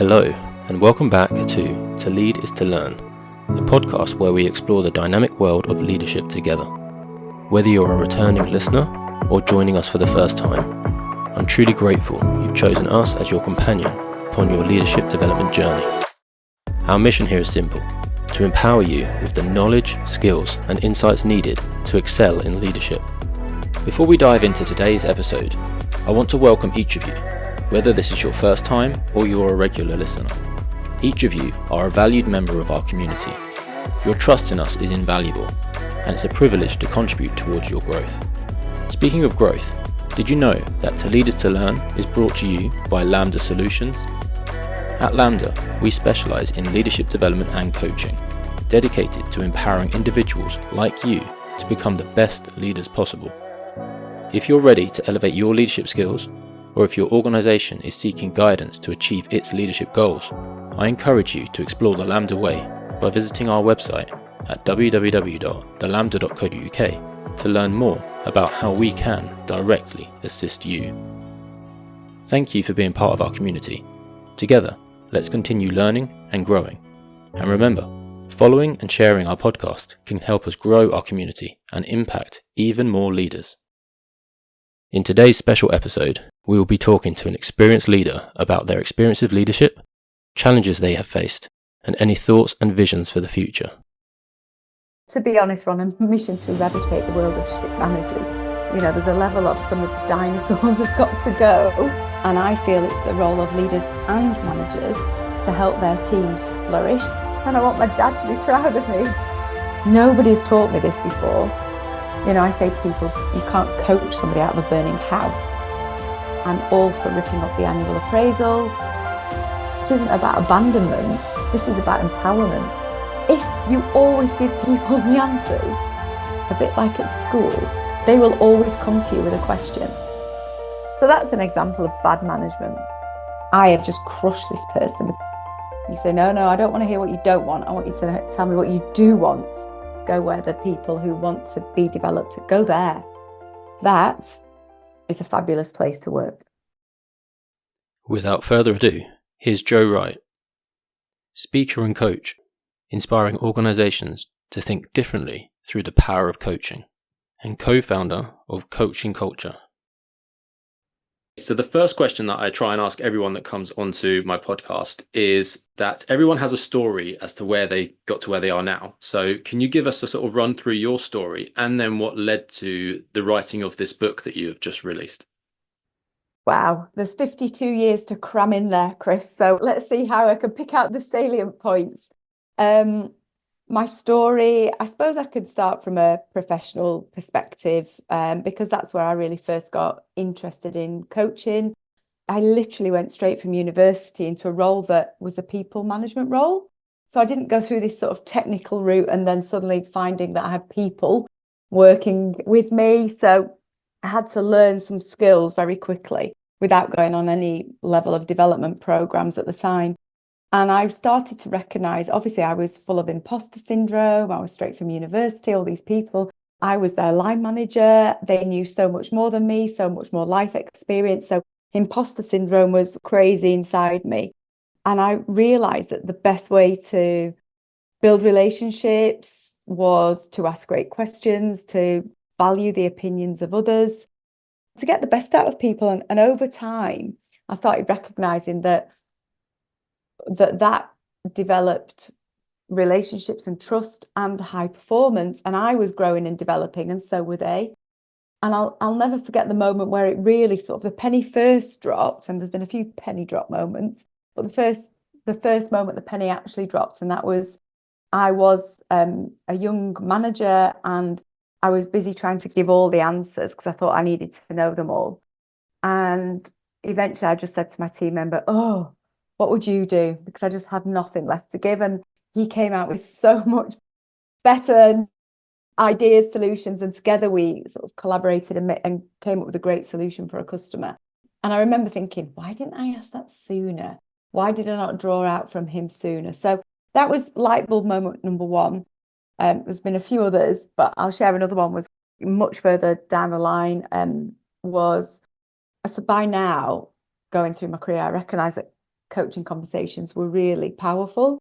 Hello, and welcome back To Lead is to Learn, the podcast where we explore the dynamic world of leadership together. Whether you're a returning listener or joining us for the first time, I'm truly grateful you've chosen us as your companion upon your leadership development journey. Our mission here is simple: to empower you with the knowledge, skills, and insights needed to excel in leadership. Before we dive into today's episode, I want to welcome each of you, whether this is your first time or you're a regular listener. Each of you are a valued member of our community. Your trust in us is invaluable, and it's a privilege to contribute towards your growth. Speaking of growth, did you know that To Lead is to Learn is brought to you by Lambda Solutions? At Lambda, we specialize in leadership development and coaching, dedicated to empowering individuals like you to become the best leaders possible. If you're ready to elevate your leadership skills, or if your organization is seeking guidance to achieve its leadership goals, I encourage you to explore the Lambda way by visiting our website at www.thelambda.co.uk to learn more about how we can directly assist you. Thank you for being part of our community. Together, let's continue learning and growing. And remember, following and sharing our podcast can help us grow our community and impact even more leaders. In today's special episode, we will be talking to an experienced leader about their experience of leadership, challenges they have faced, and any thoughts and visions for the future. To be honest, we're on a mission to eradicate the world of strict managers. You know, there's a level of some of the dinosaurs have got to go, and I feel it's the role of leaders and managers to help their teams flourish. And I want my dad to be proud of me. Nobody's taught me this before. You know, I say to people, you can't coach somebody out of a burning house. I'm all for ripping up the annual appraisal. This isn't about abandonment. This is about empowerment. If you always give people the answers, a bit like at school, they will always come to you with a question. So that's an example of bad management. I have just crushed this person. You say, no, I don't want to hear what you don't want. I want you to tell me what you do want. Go where the people who want to be developed, go there. That is a fabulous place to work. Without further ado, here's Jo Wright, speaker and coach, inspiring organizations to think differently through the power of coaching, and co-founder of Coaching Culture. So the first question that I try and ask everyone that comes onto my podcast is that everyone has a story as to where they got to where they are now. So can you give us a sort of run through your story and then what led to the writing of this book that you have just released? Wow, there's 52 years to cram in there, Chris. So let's see how I can pick out the salient points. My story, I suppose I could start from a professional perspective because that's where I really first got interested in coaching. I literally went straight from university into a role that was a people management role. So I didn't go through this sort of technical route and then suddenly finding that I had people working with me. So I had to learn some skills very quickly without going on any level of development programs at the time. And I started to recognize, obviously, I was full of imposter syndrome. I was straight from university, all these people. I was their line manager. They knew so much more than me, so much more life experience. So imposter syndrome was crazy inside me. And I realized that the best way to build relationships was to ask great questions, to value the opinions of others, to get the best out of people. And over time, I started recognizing that developed relationships and trust and high performance, and I was growing and developing, and so were they. And I'll never forget the moment where it really sort of the penny first dropped, and there's been a few penny drop moments, but the first moment the penny actually dropped, and that was I was a young manager and I was busy trying to give all the answers because I thought I needed to know them all. And eventually I just said to my team member, oh, what would you do? Because I just had nothing left to give. And he came out with so much better ideas, solutions. And together we sort of collaborated and came up with a great solution for a customer. And I remember thinking, why didn't I ask that sooner? Why did I not draw out from him sooner? So that was light bulb moment number one. There's been a few others, but I'll share another one was much further down the line. So by now, going through my career, I recognise that coaching conversations were really powerful.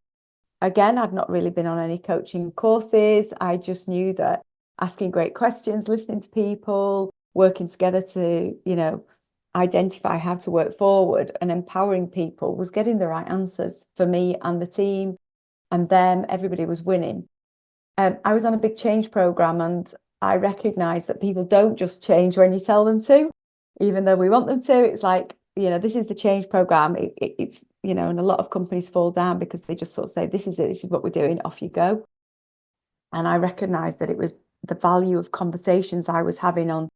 Again, I'd not really been on any coaching courses. I just knew that asking great questions, listening to people, working together to, identify how to work forward and empowering people was getting the right answers for me and the team and them. Everybody was winning. I was on a big change program, and I recognized that people don't just change when you tell them to, even though we want them to. It's like, this is the change program. It's, and a lot of companies fall down because they just sort of say, this is it, this is what we're doing, off you go. And I recognized that it was the value of conversations I was having on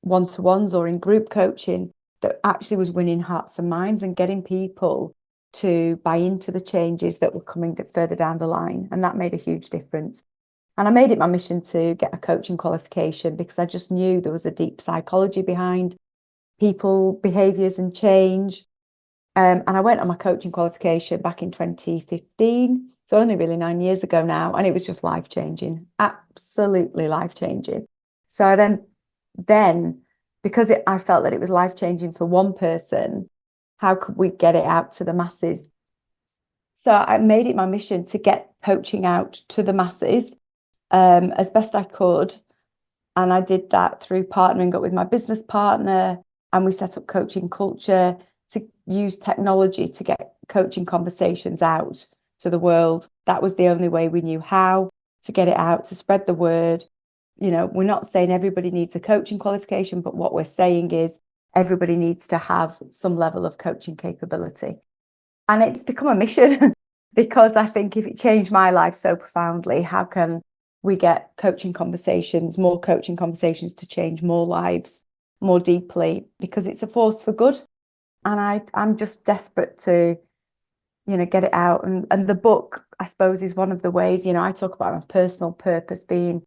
one-to-ones or in group coaching that actually was winning hearts and minds and getting people to buy into the changes that were coming further down the line. And that made a huge difference. And I made it my mission to get a coaching qualification because I just knew there was a deep psychology behind people, behaviours and change. And I went on my coaching qualification back in 2015. So only really 9 years ago now. And it was just life-changing, absolutely life-changing. So I then because I felt that it was life-changing for one person, how could we get it out to the masses? So I made it my mission to get coaching out to the masses as best I could. And I did that through partnering up with my business partner, and we set up Coaching Culture to use technology to get coaching conversations out to the world. That was the only way we knew how to get it out, to spread the word. We're not saying everybody needs a coaching qualification, but what we're saying is everybody needs to have some level of coaching capability. And it's become a mission because I think if it changed my life so profoundly, how can we get more coaching conversations to change more lives more deeply? Because it's a force for good. And I'm just desperate to, get it out. And the book, I suppose, is one of the ways, I talk about my personal purpose being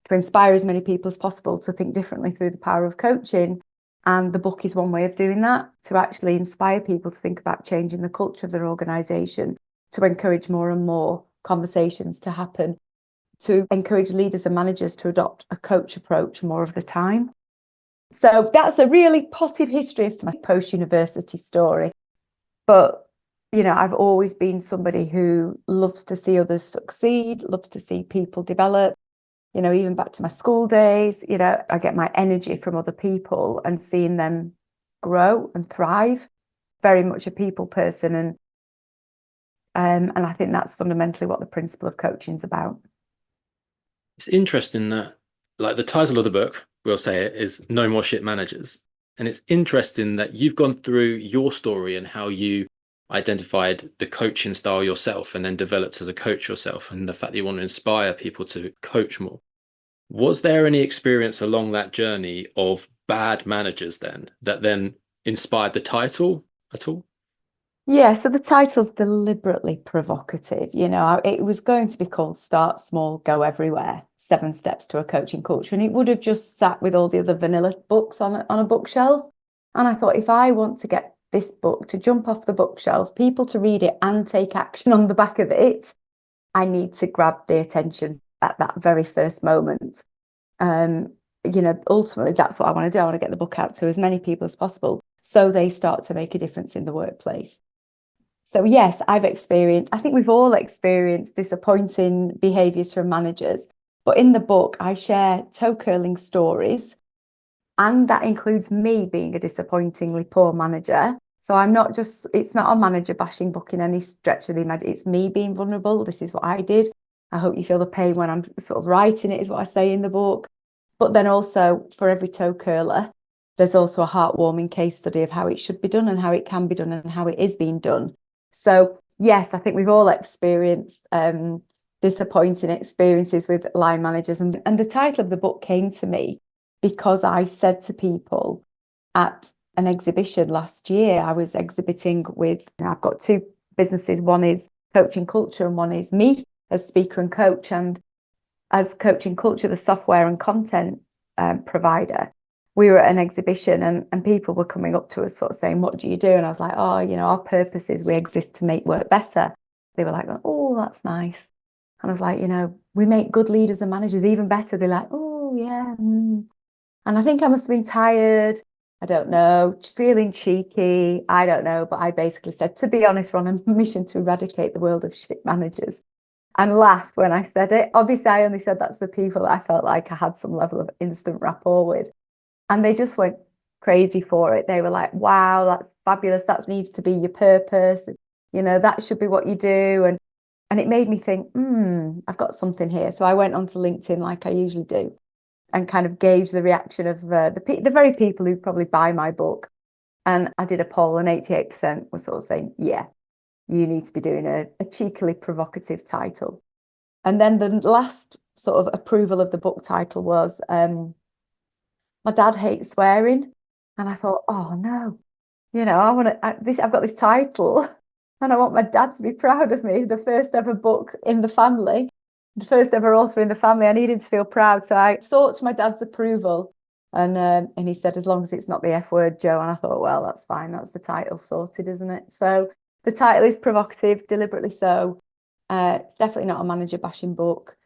to inspire as many people as possible to think differently through the power of coaching. And the book is one way of doing that, to actually inspire people to think about changing the culture of their organisation, to encourage more and more conversations to happen, to encourage leaders and managers to adopt a coach approach more of the time. So that's a really potted history of my post-university story. But, I've always been somebody who loves to see others succeed, loves to see people develop. Even back to my school days, I get my energy from other people and seeing them grow and thrive. Very much a people person. And I think that's fundamentally what the principle of coaching is about. It's interesting that, like, the title of the book, we'll say it, is No More Shit Managers. And it's interesting that you've gone through your story and how you identified the coaching style yourself and then developed as a coach yourself, and the fact that you want to inspire people to coach more. Was there any experience along that journey of bad managers that then inspired the title at all? Yeah, so the title's deliberately provocative. It was going to be called Start Small, Go Everywhere, 7 Steps to a Coaching Culture. And it would have just sat with all the other vanilla books on a bookshelf. And I thought, if I want to get this book to jump off the bookshelf, people to read it and take action on the back of it, I need to grab the attention at that very first moment. Ultimately, that's what I want to do. I want to get the book out to as many people as possible so they start to make a difference in the workplace. So yes, I think we've all experienced disappointing behaviours from managers. But in the book, I share toe curling stories, and that includes me being a disappointingly poor manager. So it's not a manager bashing book in any stretch of the imagination. It's me being vulnerable. This is what I did. I hope you feel the pain when I'm sort of writing it, is what I say in the book. But then also, for every toe curler, there's also a heartwarming case study of how it should be done and how it can be done and how it is being done. So yes, I think we've all experienced disappointing experiences with line managers. And the title of the book came to me because I said to people at an exhibition last year, I was exhibiting with, I've got 2 businesses. One is Coaching Culture and one is me as speaker and coach. And as Coaching Culture, the software and content provider, we were at an exhibition and people were coming up to us sort of saying, what do you do? And I was like, our purpose is we exist to make work better. They were like, oh, that's nice. And I was like, we make good leaders and managers even better. They're like, oh, yeah. And I think I must have been tired. I don't know, feeling cheeky, I don't know. But I basically said, to be honest, we're on a mission to eradicate the world of shit managers, and laughed when I said it. Obviously, I only said that to the people that I felt like I had some level of instant rapport with. And they just went crazy for it. They were like, wow, that's fabulous. That needs to be your purpose. That should be what you do. And it made me think, I've got something here. So I went onto LinkedIn like I usually do and kind of gauge the reaction of the very people who probably buy my book. And I did a poll, and 88% were sort of saying, yeah, you need to be doing a cheekily provocative title. And then the last sort of approval of the book title was my dad hates swearing. And I thought, oh no, I've got this title and I want my dad to be proud of me. The first ever book in the family, the first ever author in the family. I needed to feel proud. So I sought my dad's approval. And he said, as long as it's not the F word, Jo. And I thought, well, that's fine. That's the title sorted, isn't it? So the title is provocative, deliberately so. It's definitely not a manager bashing book.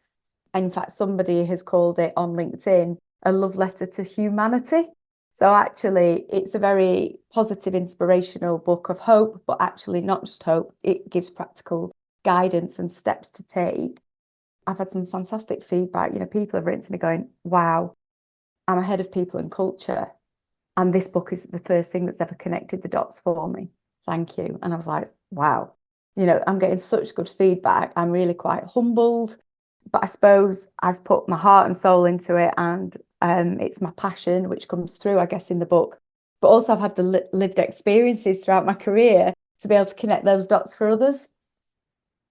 In fact, somebody has called it on LinkedIn a love letter to humanity. So actually, it's a very positive, inspirational book of hope, but actually not just hope. It gives practical guidance and steps to take. I've had some fantastic feedback. People have written to me going, wow, I'm ahead of people and culture. And this book is the first thing that's ever connected the dots for me. Thank you. And I was like, wow, I'm getting such good feedback. I'm really quite humbled. But I suppose I've put my heart and soul into it, and it's my passion, which comes through, I guess, in the book. But also I've had the lived experiences throughout my career to be able to connect those dots for others.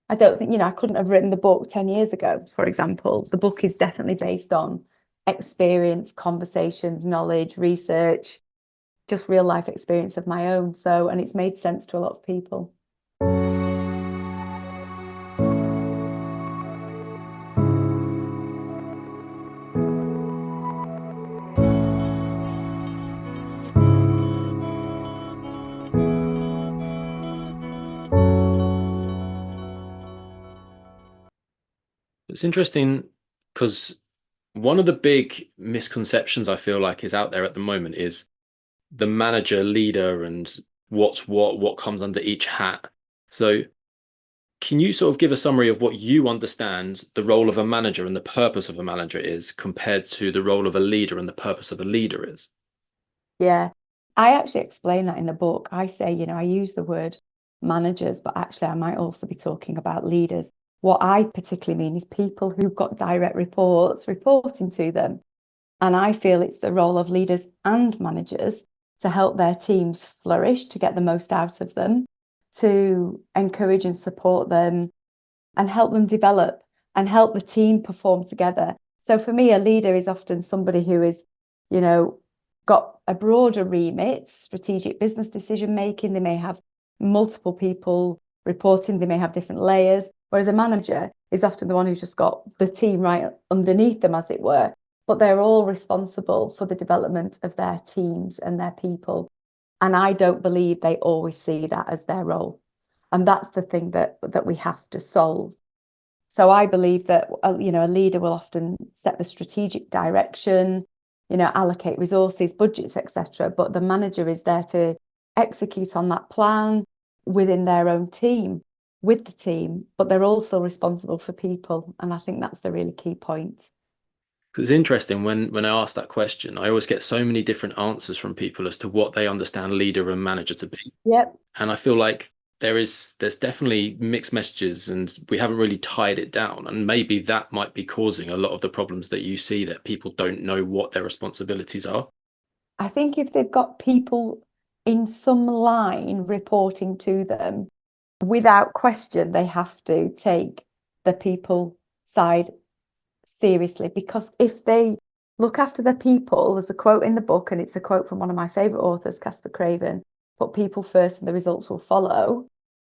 I don't think, I couldn't have written the book 10 years ago, for example. The book is definitely based on experience, conversations, knowledge, research, just real life experience of my own. So, and it's made sense to a lot of people. It's interesting because one of the big misconceptions I feel like is out there at the moment is the manager, leader, and what comes under each hat. So can you sort of give a summary of what you understand the role of a manager and the purpose of a manager is compared to the role of a leader and the purpose of a leader is? Yeah, I actually explain that in the book. I say, I use the word managers, but actually I might also be talking about leaders. What I particularly mean is people who've got direct reports reporting to them. And I feel it's the role of leaders and managers to help their teams flourish, to get the most out of them, to encourage and support them, and help them develop and help the team perform together. So for me, a leader is often somebody who is, got a broader remit, strategic business decision making. They may have multiple people reporting, they may have different layers. Whereas a manager is often the one who's just got the team right underneath them, as it were. But they're all responsible for the development of their teams and their people. And I don't believe they always see that as their role. And that's the thing that we have to solve. So I believe that, a leader will often set the strategic direction, allocate resources, budgets, etc. But the manager is there to execute on that plan within their own team, with the team, but they're also responsible for people. And I think that's the really key point. It's interesting when I ask that question, I always get so many different answers from people as to what they understand leader and manager to be. Yep. And I feel like there's definitely mixed messages and we haven't really tied it down. And maybe that might be causing a lot of the problems that you see, that people don't know what their responsibilities are. I think if they've got people in some line reporting to them, without question, they have to take the people side seriously, because if they look after the people, there's a quote in the book, and it's a quote from one of my favorite authors, Casper Craven, put people first and the results will follow.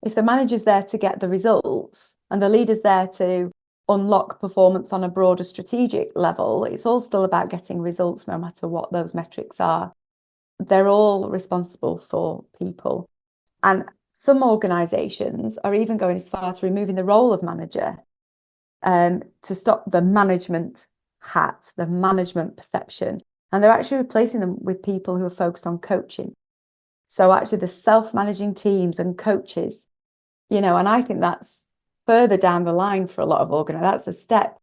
If the manager's there to get the results and the leader's there to unlock performance on a broader strategic level, it's all still about getting results, no matter what those metrics are. They're all responsible for people. And some organizations are even going as far as removing the role of manager, to stop the management hat, the management perception, and they're actually replacing them with people who are focused on coaching. So actually the self-managing teams and coaches, and I think that's further down the line for a lot of organizations. That's a step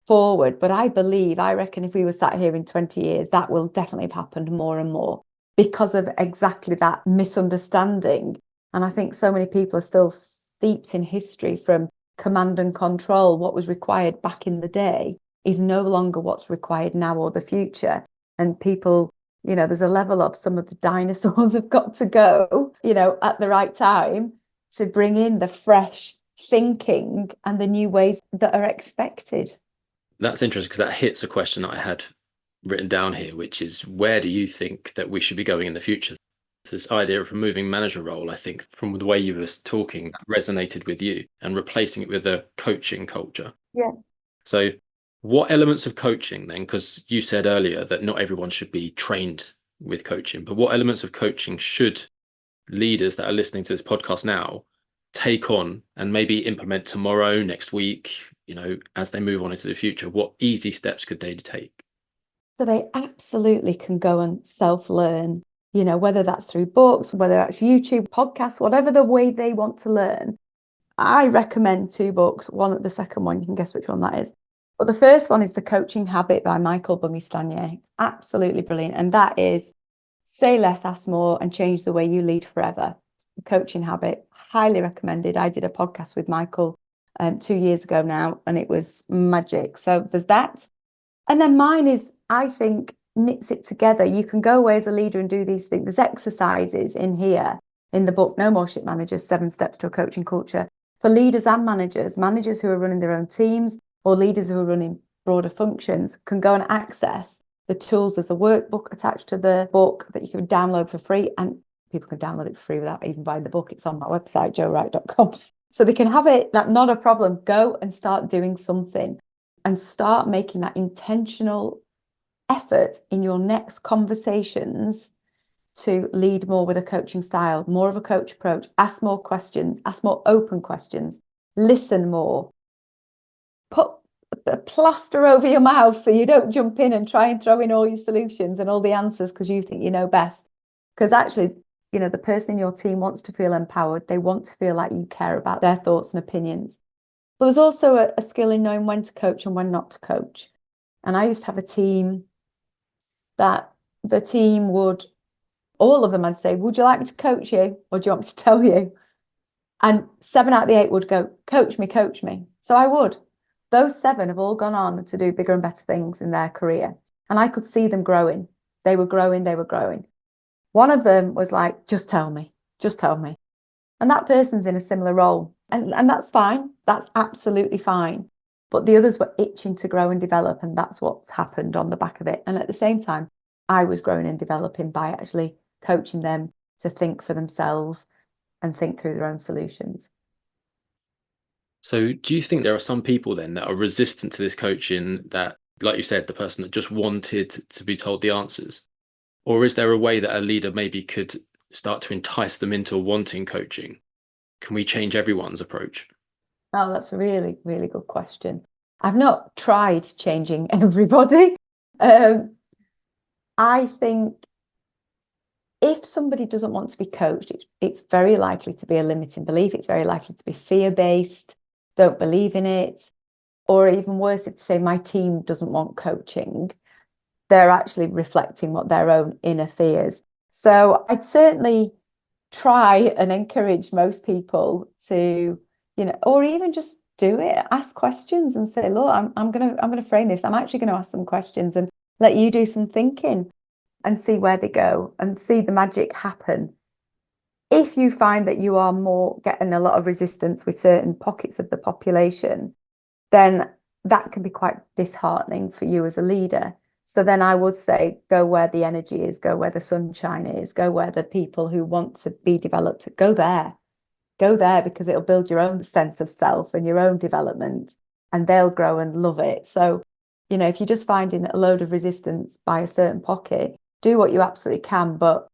forward. But I reckon if we were sat here in 20 years, that will definitely have happened more and more because of exactly that misunderstanding. And I think so many people are still steeped in history from command and control. What was required back in the day is no longer what's required now or the future. And people, there's a level of some of the dinosaurs have got to go, at the right time to bring in the fresh thinking and the new ways that are expected. That's interesting because that hits a question that I had written down here, which is where do you think that we should be going in the future? So this idea of removing manager role, I think from the way you were talking, resonated with you and replacing it with a coaching culture. Yeah. So what elements of coaching then, because you said earlier that not everyone should be trained with coaching, but what elements of coaching should leaders that are listening to this podcast now take on and maybe implement tomorrow, next week, as they move on into the future? What easy steps could they take? So they absolutely can go and self-learn, whether that's through books, whether that's YouTube, podcasts, whatever the way they want to learn. I recommend 2 books. The second one, you can guess which one that is. But the first one is The Coaching Habit by Michael Bungay-Stanier. It's absolutely brilliant. And that is Say Less, Ask More, and Change the Way You Lead Forever. The Coaching Habit, highly recommended. I did a podcast with Michael 2 years ago now, and it was magic. So there's that. And then mine is, I think, knits it together. You can go away as a leader and do these things. There's exercises in here in the book, No More Shit Managers, 7 Steps to a Coaching Culture, for leaders and managers who are running their own teams or leaders who are running broader functions can go and access the tools. There's a workbook attached to the book that you can download for free, and people can download it for free without even buying the book. It's on my website, jowright.com. So they can have it, that not a problem. Go and start doing something and start making that intentional effort in your next conversations to lead more with a coaching style, more of a coach approach, ask more questions, ask more open questions, listen more, put a plaster over your mouth so you don't jump in and try and throw in all your solutions and all the answers because you think you know best. Because actually, the person in your team wants to feel empowered. They want to feel like you care about their thoughts and opinions. But there's also a skill in knowing when to coach and when not to coach. And I used to have a team that the team would, all of them, I'd say, would you like me to coach you or do you want me to tell you? And 7 out of the 8 would go, coach me, coach me. So I would. Those 7 have all gone on to do bigger and better things in their career. And I could see them growing. They were growing, they were growing. One of them was like, just tell me, just tell me. And that person's in a similar role. And that's fine. That's absolutely fine. But the others were itching to grow and develop. And that's what's happened on the back of it. And at the same time, I was growing and developing by actually coaching them to think for themselves and think through their own solutions. So do you think there are some people then that are resistant to this coaching, that, like you said, the person that just wanted to be told the answers? Or is there a way that a leader maybe could start to entice them into wanting coaching? Can we change everyone's approach? Oh, that's a really, really good question. I've not tried changing everybody. I think if somebody doesn't want to be coached, it's very likely to be a limiting belief. It's very likely to be fear-based, don't believe in it. Or even worse, if they say my team doesn't want coaching, they're actually reflecting what their own inner fears. So I'd certainly try and encourage most people to, or even just do it, ask questions and say, look, I'm gonna frame this. I'm actually gonna ask some questions and let you do some thinking and see where they go and see the magic happen. If you find that you are more getting a lot of resistance with certain pockets of the population, then that can be quite disheartening for you as a leader. So then I would say, go where the energy is, go where the sunshine is, go where the people who want to be developed, go there because it'll build your own sense of self and your own development, and they'll grow and love it. So, if you're just finding a load of resistance by a certain pocket, do what you absolutely can. But,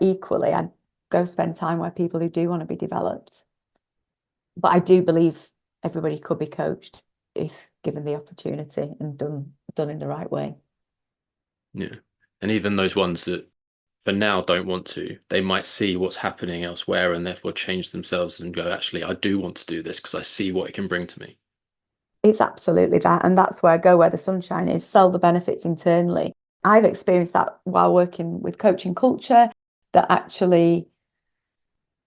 equally, I'd go spend time where people who do want to be developed. But I do believe everybody could be coached if given the opportunity and done in the right way. Yeah. And even those ones that for now don't want to, they might see what's happening elsewhere and therefore change themselves and go, actually, I do want to do this because I see what it can bring to me. It's absolutely that. And that's where go where the sunshine is, sell the benefits internally. I've experienced that while working with coaching culture, that actually,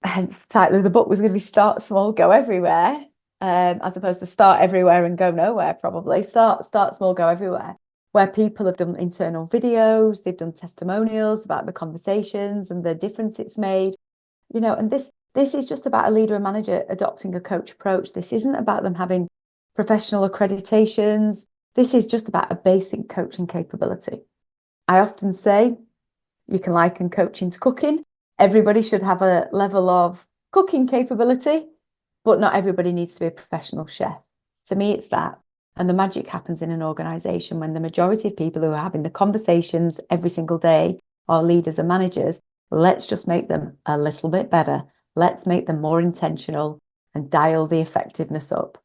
hence the title of the book was going to be Start Small, Go Everywhere, as opposed to start everywhere and go nowhere, probably. Start small, go everywhere, where people have done internal videos, they've done testimonials about the conversations and the difference it's made. And this is just about a leader and manager adopting a coach approach. This isn't about them having professional accreditations. This is just about a basic coaching capability. I often say you can liken coaching to cooking. Everybody should have a level of cooking capability, but not everybody needs to be a professional chef. To me, it's that. And the magic happens in an organization when the majority of people who are having the conversations every single day are leaders and managers. Let's just make them a little bit better. Let's make them more intentional and dial the effectiveness up.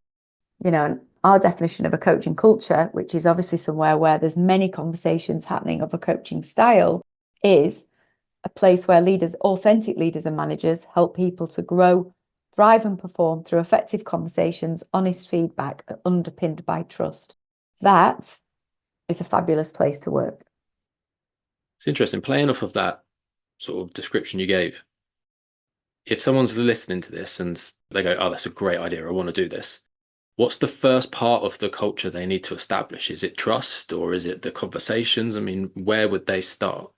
And our definition of a coaching culture, which is obviously somewhere where there's many conversations happening of a coaching style, is a place where leaders, authentic leaders and managers, help people to grow, thrive and perform through effective conversations, honest feedback, underpinned by trust. That is a fabulous place to work. It's interesting, playing off of that sort of description you gave. If someone's listening to this and they go, oh, that's a great idea, I want to do this. What's the first part of the culture they need to establish? Is it trust or is it the conversations? I mean, where would they start?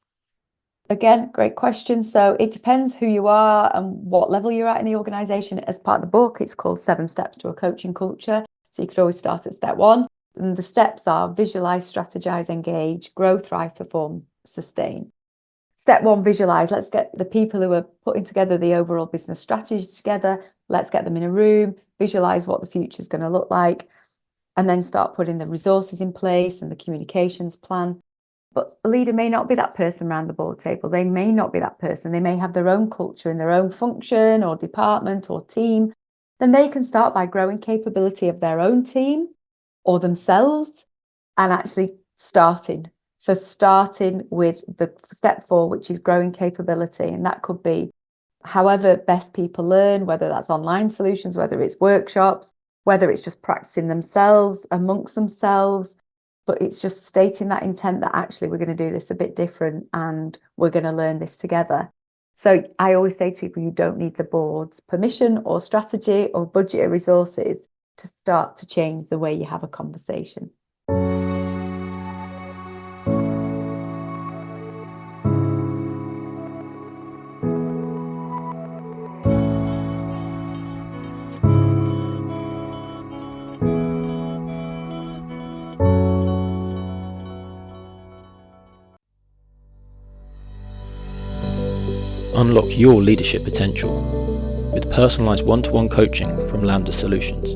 Again, great question. So it depends who you are and what level you're at in the organization. As part of the book, it's called 7 Steps to a Coaching Culture. So you could always start at step 1. And the steps are visualize, strategize, engage, grow, thrive, perform, sustain. Step 1, visualize. Let's get the people who are putting together the overall business strategy together. Let's get them in a room, visualize what the future is going to look like, and then start putting the resources in place and the communications plan. But a leader may not be that person around the board table. They may not be that person. They may have their own culture in their own function or department or team. Then they can start by growing capability of their own team or themselves and actually starting. So starting with the step 4, which is growing capability. And that could be however best people learn, whether that's online solutions, whether it's workshops, whether it's just practicing themselves amongst themselves. But it's just stating that intent that actually we're going to do this a bit different and we're going to learn this together. So I always say to people, you don't need the board's permission or strategy or budget or resources to start to change the way you have a conversation. Unlock your leadership potential with personalized one-to-one coaching from Lambda Solutions.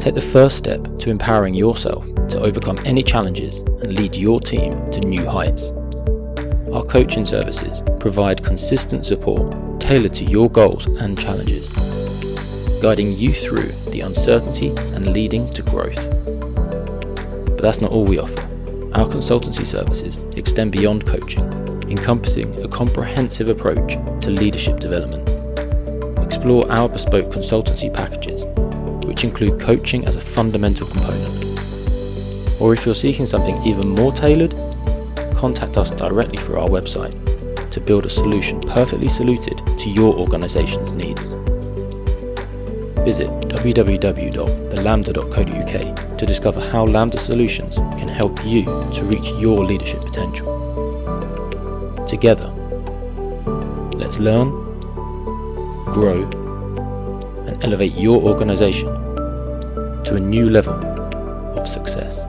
Take the first step to empowering yourself to overcome any challenges and lead your team to new heights. Our coaching services provide consistent support tailored to your goals and challenges, guiding you through the uncertainty and leading to growth. But that's not all we offer. Our consultancy services extend beyond coaching, encompassing a comprehensive approach to leadership development. Explore our bespoke consultancy packages, which include coaching as a fundamental component. Or if you're seeking something even more tailored, contact us directly through our website to build a solution perfectly suited to your organization's needs. Visit www.thelambda.co.uk to discover how Lambda Solutions can help you to reach your leadership potential. Together, let's learn, grow, and elevate your organization to a new level of success.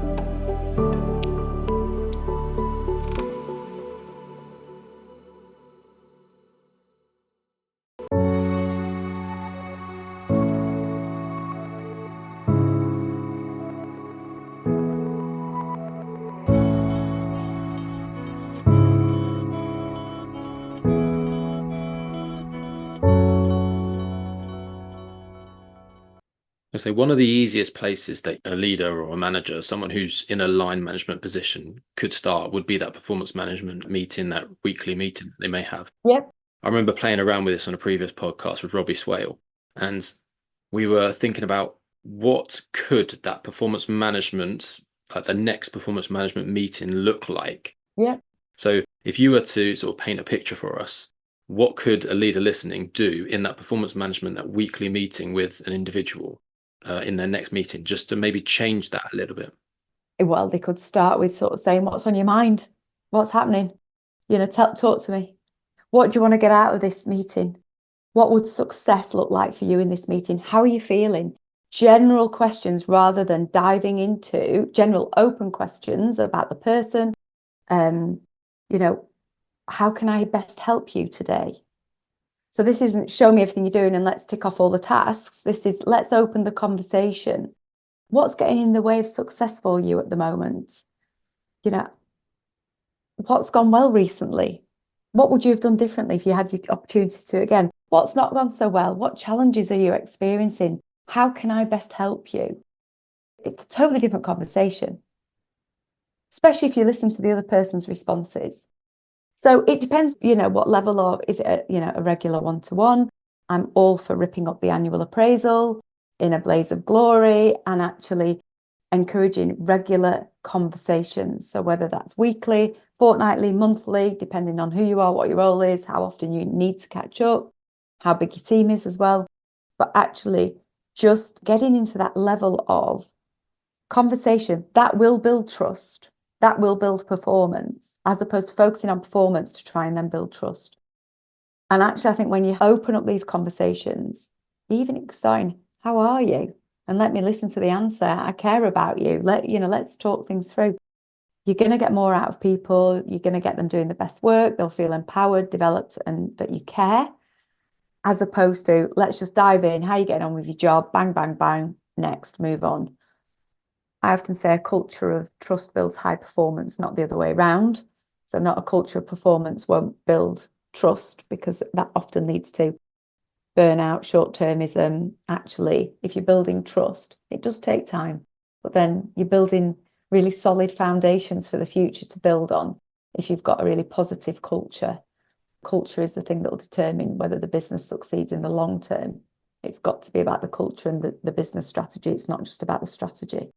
I say one of the easiest places that a leader or a manager, someone who's in a line management position, could start would be that performance management meeting, that weekly meeting that they may have. Yep. I remember playing around with this on a previous podcast with Robbie Swale, and we were thinking about what could that performance management, like the next performance management meeting, look like. Yep. So if you were to sort of paint a picture for us, what could a leader listening do in that performance management, that weekly meeting with an individual in their next meeting, just to maybe change that a little bit? Well, they could start with sort of saying, what's on your mind? What's happening? Talk to me. What do you want to get out of this meeting? What would success look like for you in this meeting? How are you feeling? General questions rather than diving into general open questions about the person. You know, how can I best help you today? So this isn't show me everything you're doing and let's tick off all the tasks. This is let's open the conversation. What's getting in the way of success for you at the moment? What's gone well recently? What would you have done differently if you had the opportunity to again? What's not gone so well? What challenges are you experiencing? How can I best help you? It's a totally different conversation, especially if you listen to the other person's responses. So it depends, what level of, is it a regular one-to-one? I'm all for ripping up the annual appraisal in a blaze of glory and actually encouraging regular conversations. So whether that's weekly, fortnightly, monthly, depending on who you are, what your role is, how often you need to catch up, how big your team is as well. But actually just getting into that level of conversation that will build trust, that will build performance, as opposed to focusing on performance to try and then build trust. And actually, I think when you open up these conversations, even starting, how are you? And let me listen to the answer. I care about you. Let's talk things through. You're going to get more out of people. You're going to get them doing the best work. They'll feel empowered, developed, and that you care, as opposed to let's just dive in. How are you getting on with your job? Bang, bang, bang. Next, move on. I often say a culture of trust builds high performance, not the other way around. So not a culture of performance won't build trust, because that often leads to burnout, short-termism. Actually, if you're building trust, it does take time, but then you're building really solid foundations for the future to build on. If you've got a really positive culture, culture is the thing that will determine whether the business succeeds in the long term. It's got to be about the culture and the business strategy. It's not just about the strategy.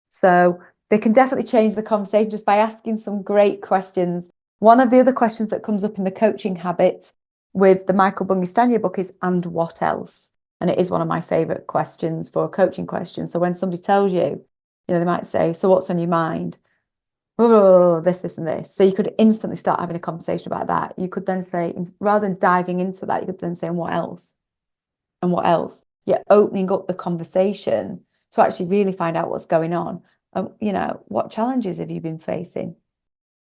So they can definitely change the conversation just by asking some great questions. One of the other questions that comes up in the coaching habit with the Michael Bungay-Stanier book is, and what else? And it is one of my favorite questions for a coaching question. So when somebody tells you, they might say, so what's on your mind? Oh, this, and this. So you could instantly start having a conversation about that. You could then say, rather than diving into that, you could then say, and what else? And what else? You're opening up the conversation to actually really find out what's going on. What challenges have you been facing?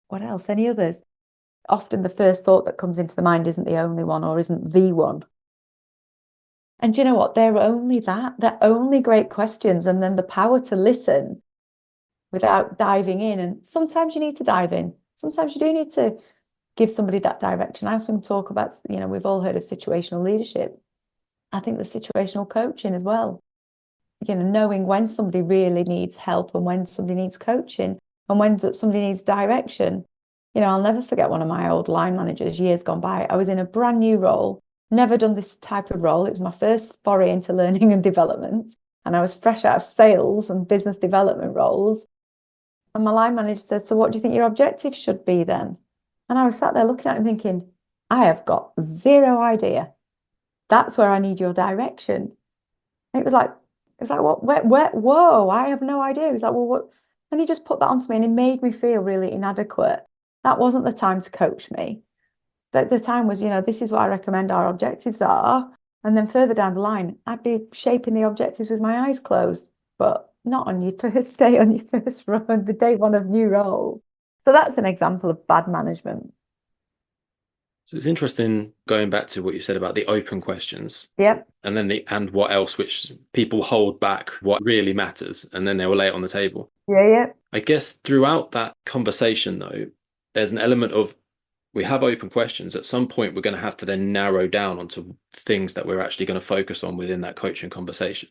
What else? Any others? Often the first thought that comes into the mind isn't the only one, or isn't the one. And do you know what? They're only that. They're only great questions. And then the power to listen without diving in. And sometimes you need to dive in. Sometimes you do need to give somebody that direction. I often talk about, we've all heard of situational leadership. I think the situational coaching as well. Knowing when somebody really needs help and when somebody needs coaching and when somebody needs direction. I'll never forget one of my old line managers years gone by. I was in a brand new role, never done this type of role. It was my first foray into learning and development. And I was fresh out of sales and business development roles. And my line manager said, so what do you think your objectives should be then? And I was sat there looking at him thinking, I have got zero idea. That's where I need your direction. And it was like, what, where, whoa, I have no idea. He was like, well, what? And he just put that onto me and it made me feel really inadequate. That wasn't the time to coach me. The time was, this is what I recommend our objectives are. And then further down the line, I'd be shaping the objectives with my eyes closed, but not on your first day, on your first run, the day one of new role. So that's an example of bad management. So it's interesting going back to what you said about the open questions. Yep. And then and what else, which people hold back what really matters, and then they will lay it on the table. Yeah. I guess throughout that conversation, though, there's an element of, we have open questions. At some point, we're going to have to then narrow down onto things that we're actually going to focus on within that coaching conversation.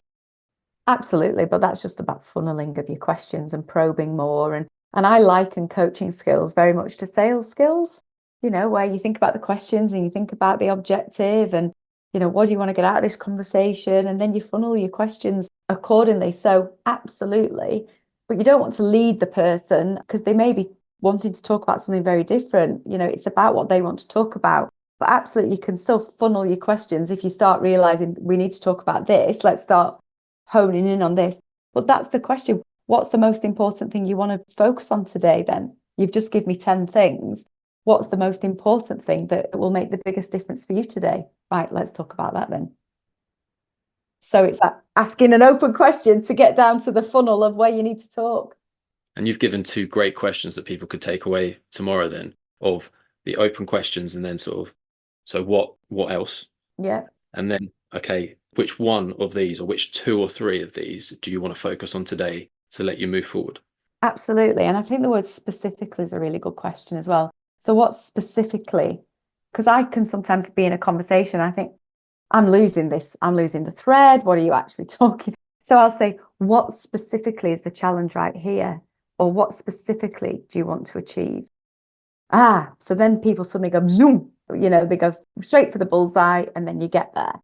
Absolutely, but that's just about funneling of your questions and probing more. And I liken coaching skills very much to sales skills, where you think about the questions and you think about the objective and, what do you want to get out of this conversation? And then you funnel your questions accordingly. So absolutely, but you don't want to lead the person because they may be wanting to talk about something very different. It's about what they want to talk about. But absolutely, you can still funnel your questions if you start realizing we need to talk about this. Let's start honing in on this. But that's the question. What's the most important thing you want to focus on today then? You've just given me 10 things. What's the most important thing that will make the biggest difference for you today? Right, let's talk about that then. So it's like asking an open question to get down to the funnel of where you need to talk. And you've given two great questions that people could take away tomorrow then, of the open questions and then sort of, so what else? Yeah. And then, okay, which one of these or which two or three of these do you want to focus on today to let you move forward? Absolutely. And I think the word specifically is a really good question as well. So what specifically? Because I can sometimes be in a conversation, I think, I'm losing this, I'm losing the thread. What are you actually talking? So I'll say, what specifically is the challenge right here? Or what specifically do you want to achieve? So then people suddenly go zoom, they go straight for the bullseye and then you get there.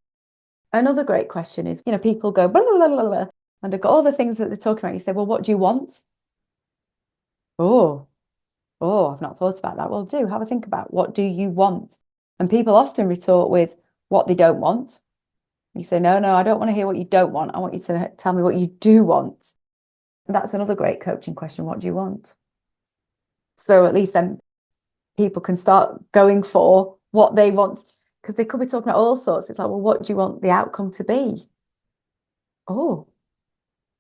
Another great question is, people go blah, blah, blah, blah, and they've got all the things that they're talking about. You say, well, what do you want? Oh, I've not thought about that. Well, have a think about what do you want? And people often retort with what they don't want. You say, no, I don't want to hear what you don't want. I want you to tell me what you do want. And that's another great coaching question. What do you want? So at least then people can start going for what they want, because they could be talking about all sorts. It's like, well, what do you want the outcome to be? Oh,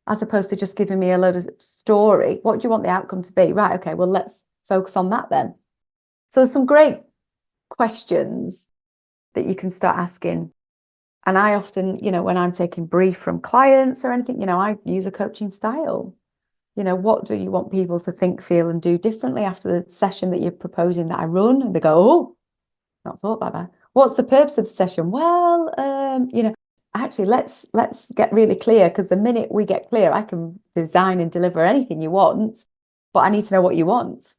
as opposed to just giving me a load of story. What do you want the outcome to be? Right, okay, well, let's focus on that then. So there's some great questions that you can start asking. And I often, when I'm taking brief from clients or anything, I use a coaching style. What do you want people to think, feel, and do differently after the session that you're proposing that I run? And they go, oh, not thought about that. What's the purpose of the session? Well, actually, let's get really clear, because the minute we get clear, I can design and deliver anything you want, but I need to know what you want.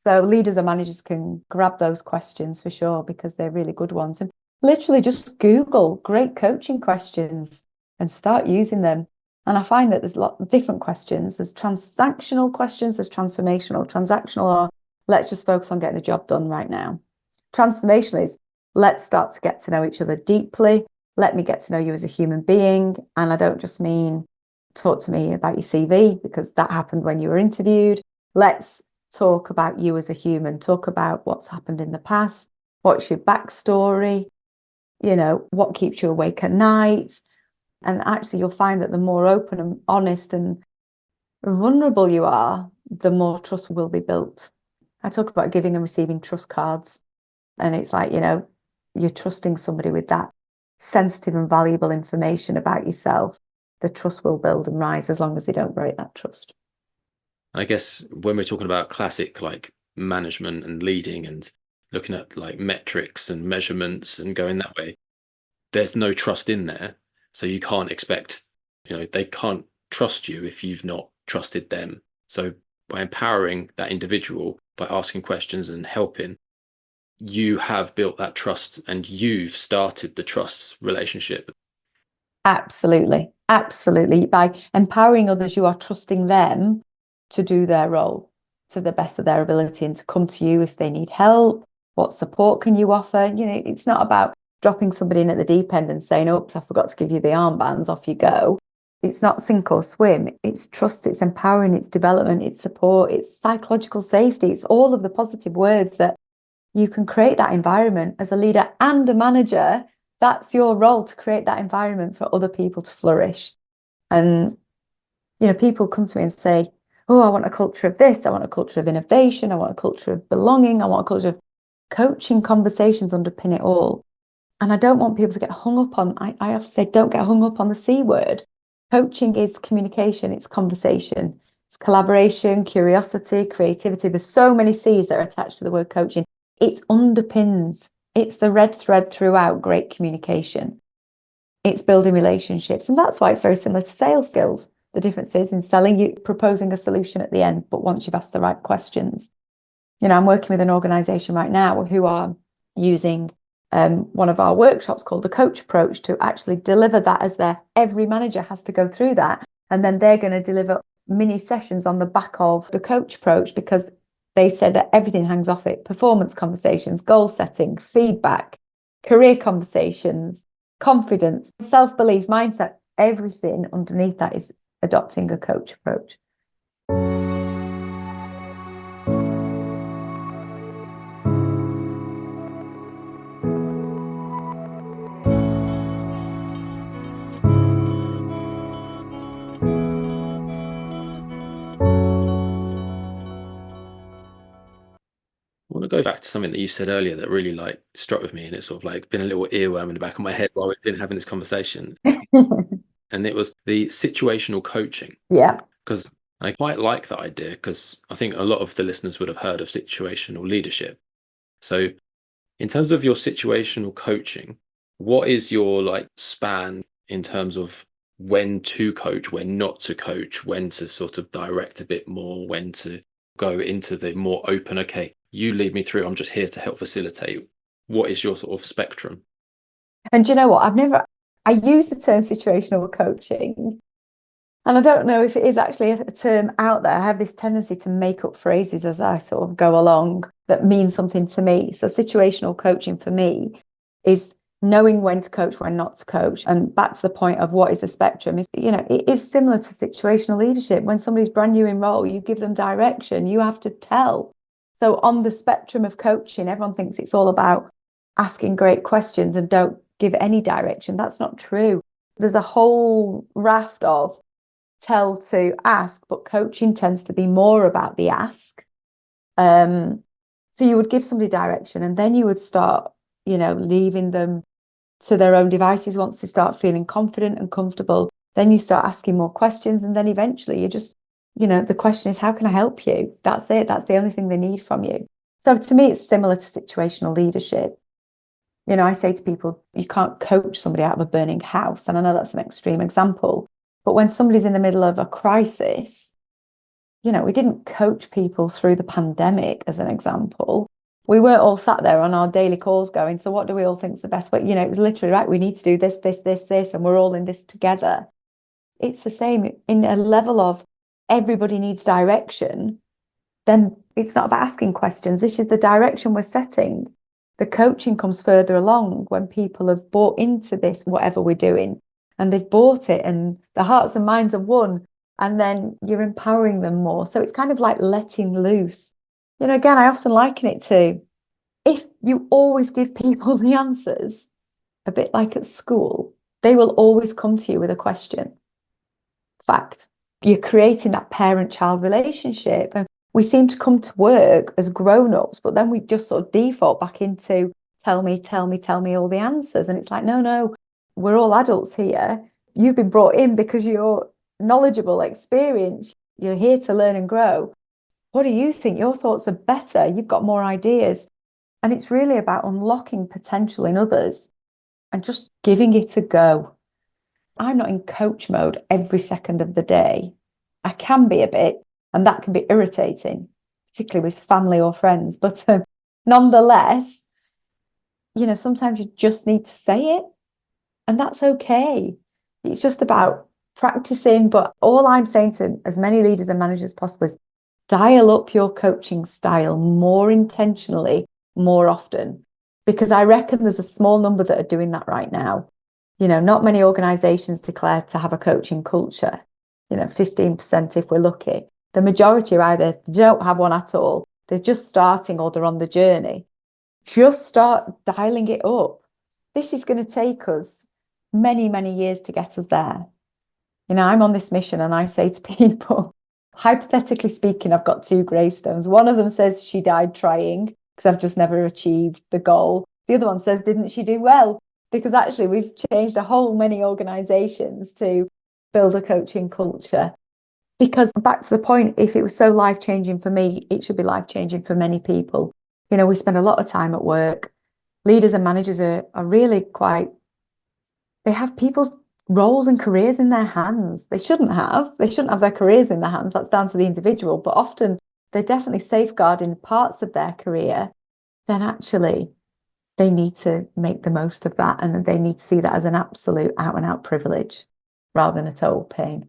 So leaders and managers can grab those questions for sure, because they're really good ones. And literally just Google great coaching questions and start using them. And I find that there's a lot of different questions. There's transactional questions, there's transformational. Transactional are, let's just focus on getting the job done right now. Transformational is, let's start to get to know each other deeply. Let me get to know you as a human being. And I don't just mean talk to me about your CV, because that happened when you were interviewed. Let's talk about you as a human, talk about what's happened in the past, what's your backstory, what keeps you awake at night. And actually, you'll find that the more open and honest and vulnerable you are, the more trust will be built. I talk about giving and receiving trust cards. And it's like, you're trusting somebody with that sensitive and valuable information about yourself. The trust will build and rise as long as they don't break that trust. I guess when we're talking about classic like management and leading and looking at like metrics and measurements and going that way, there's no trust in there. So you can't expect, they can't trust you if you've not trusted them. So by empowering that individual, by asking questions and helping, you have built that trust and you've started the trust relationship. Absolutely. By empowering others, you are trusting them to do their role to the best of their ability and to come to you if they need help. What support can you offer? It's not about dropping somebody in at the deep end and saying, oops, I forgot to give you the armbands, off you go. It's not sink or swim. It's trust, it's empowering, it's development, it's support, it's psychological safety. It's all of the positive words that you can create that environment as a leader and a manager. That's your role, to create that environment for other people to flourish. And, people come to me and say, oh, I want a culture of this. I want a culture of innovation. I want a culture of belonging. I want a culture of coaching. Conversations underpin it all. And I don't want people to get hung up on, I have to say, don't get hung up on the C word. Coaching is communication. It's conversation. It's collaboration, curiosity, creativity. There's so many C's that are attached to the word coaching. It underpins. It's the red thread throughout great communication. it's building relationships. And that's why it's very similar to sales skills. The difference is in selling, you proposing a solution at the end, but once you've asked the right questions. I'm working with an organization right now who are using one of our workshops called the coach approach to actually deliver that as every manager has to go through that. And then they're going to deliver mini sessions on the back of the coach approach, because they said that everything hangs off it: performance conversations, goal setting, feedback, career conversations, confidence, self-belief, mindset. Everything underneath that is adopting a coach approach. I want to go back to something that you said earlier that really struck with me, and it's sort of been a little earworm in the back of my head while we've been having this conversation. And it was the situational coaching. Yeah. Because I quite like that idea, because I think a lot of the listeners would have heard of situational leadership. So in terms of your situational coaching, what is your span in terms of when to coach, when not to coach, when to sort of direct a bit more, when to go into the more open, okay, you lead me through, I'm just here to help facilitate. What is your sort of spectrum? And do you know what? I use the term situational coaching, and I don't know if it is actually a term out there. I have this tendency to make up phrases as I sort of go along that mean something to me. So situational coaching for me is knowing when to coach, when not to coach. And that's the point of what is the spectrum. It is similar to situational leadership. When somebody's brand new in role, you give them direction, you have to tell. So on the spectrum of coaching, everyone thinks it's all about asking great questions and don't give any direction. That's not true. There's a whole raft of tell to ask, but coaching tends to be more about the ask. So you would give somebody direction, and then you would start, leaving them to their own devices. Once they start feeling confident and comfortable, then you start asking more questions, and then eventually you just, the question is, how can I help you? That's it. That's the only thing they need from you. So to me, it's similar to situational leadership. I say to people, you can't coach somebody out of a burning house. And I know that's an extreme example, but when somebody's in the middle of a crisis, we didn't coach people through the pandemic, as an example. We weren't all sat there on our daily calls going, so what do we all think is the best way? It was literally, right, we need to do this, this, this, this, and we're all in this together. It's the same in a level of everybody needs direction. Then it's not about asking questions. This is the direction we're setting. The coaching comes further along when people have bought into this, whatever we're doing, and they've bought it and their hearts and minds are one, and then you're empowering them more. So it's kind of like letting loose. Again, I often liken it to, if you always give people the answers, a bit like at school, they will always come to you with a question. Fact. You're creating that parent-child relationship. And we seem to come to work as grown-ups, but then we just sort of default back into tell me all the answers. And it's like, no, we're all adults here. You've been brought in because you're knowledgeable, experienced. You're here to learn and grow. What do you think? Your thoughts are better. You've got more ideas. And it's really about unlocking potential in others and just giving it a go. I'm not in coach mode every second of the day. I can be a bit, and that can be irritating, particularly with family or friends. But nonetheless, sometimes you just need to say it, and that's okay. It's just about practicing. But all I'm saying to as many leaders and managers as possible is dial up your coaching style more intentionally, more often, because I reckon there's a small number that are doing that right now. Not many organizations declare to have a coaching culture, 15% if we're lucky. The majority are either don't have one at all, they're just starting, or they're on the journey. Just start dialing it up. This is going to take us many, many years to get us there. I'm on this mission, and I say to people, hypothetically speaking, I've got 2 gravestones. One of them says she died trying because I've just never achieved the goal. The other one says, didn't she do well? Because actually we've changed a whole many organizations to build a coaching culture. Because back to the point, if it was so life-changing for me, it should be life-changing for many people. We spend a lot of time at work. Leaders and managers are really quite they have people's roles and careers in their hands. They shouldn't have. They shouldn't have their careers in their hands. That's down to the individual. But often they're definitely safeguarding parts of their career. Then actually they need to make the most of that, and they need to see that as an absolute out and out privilege rather than a total pain.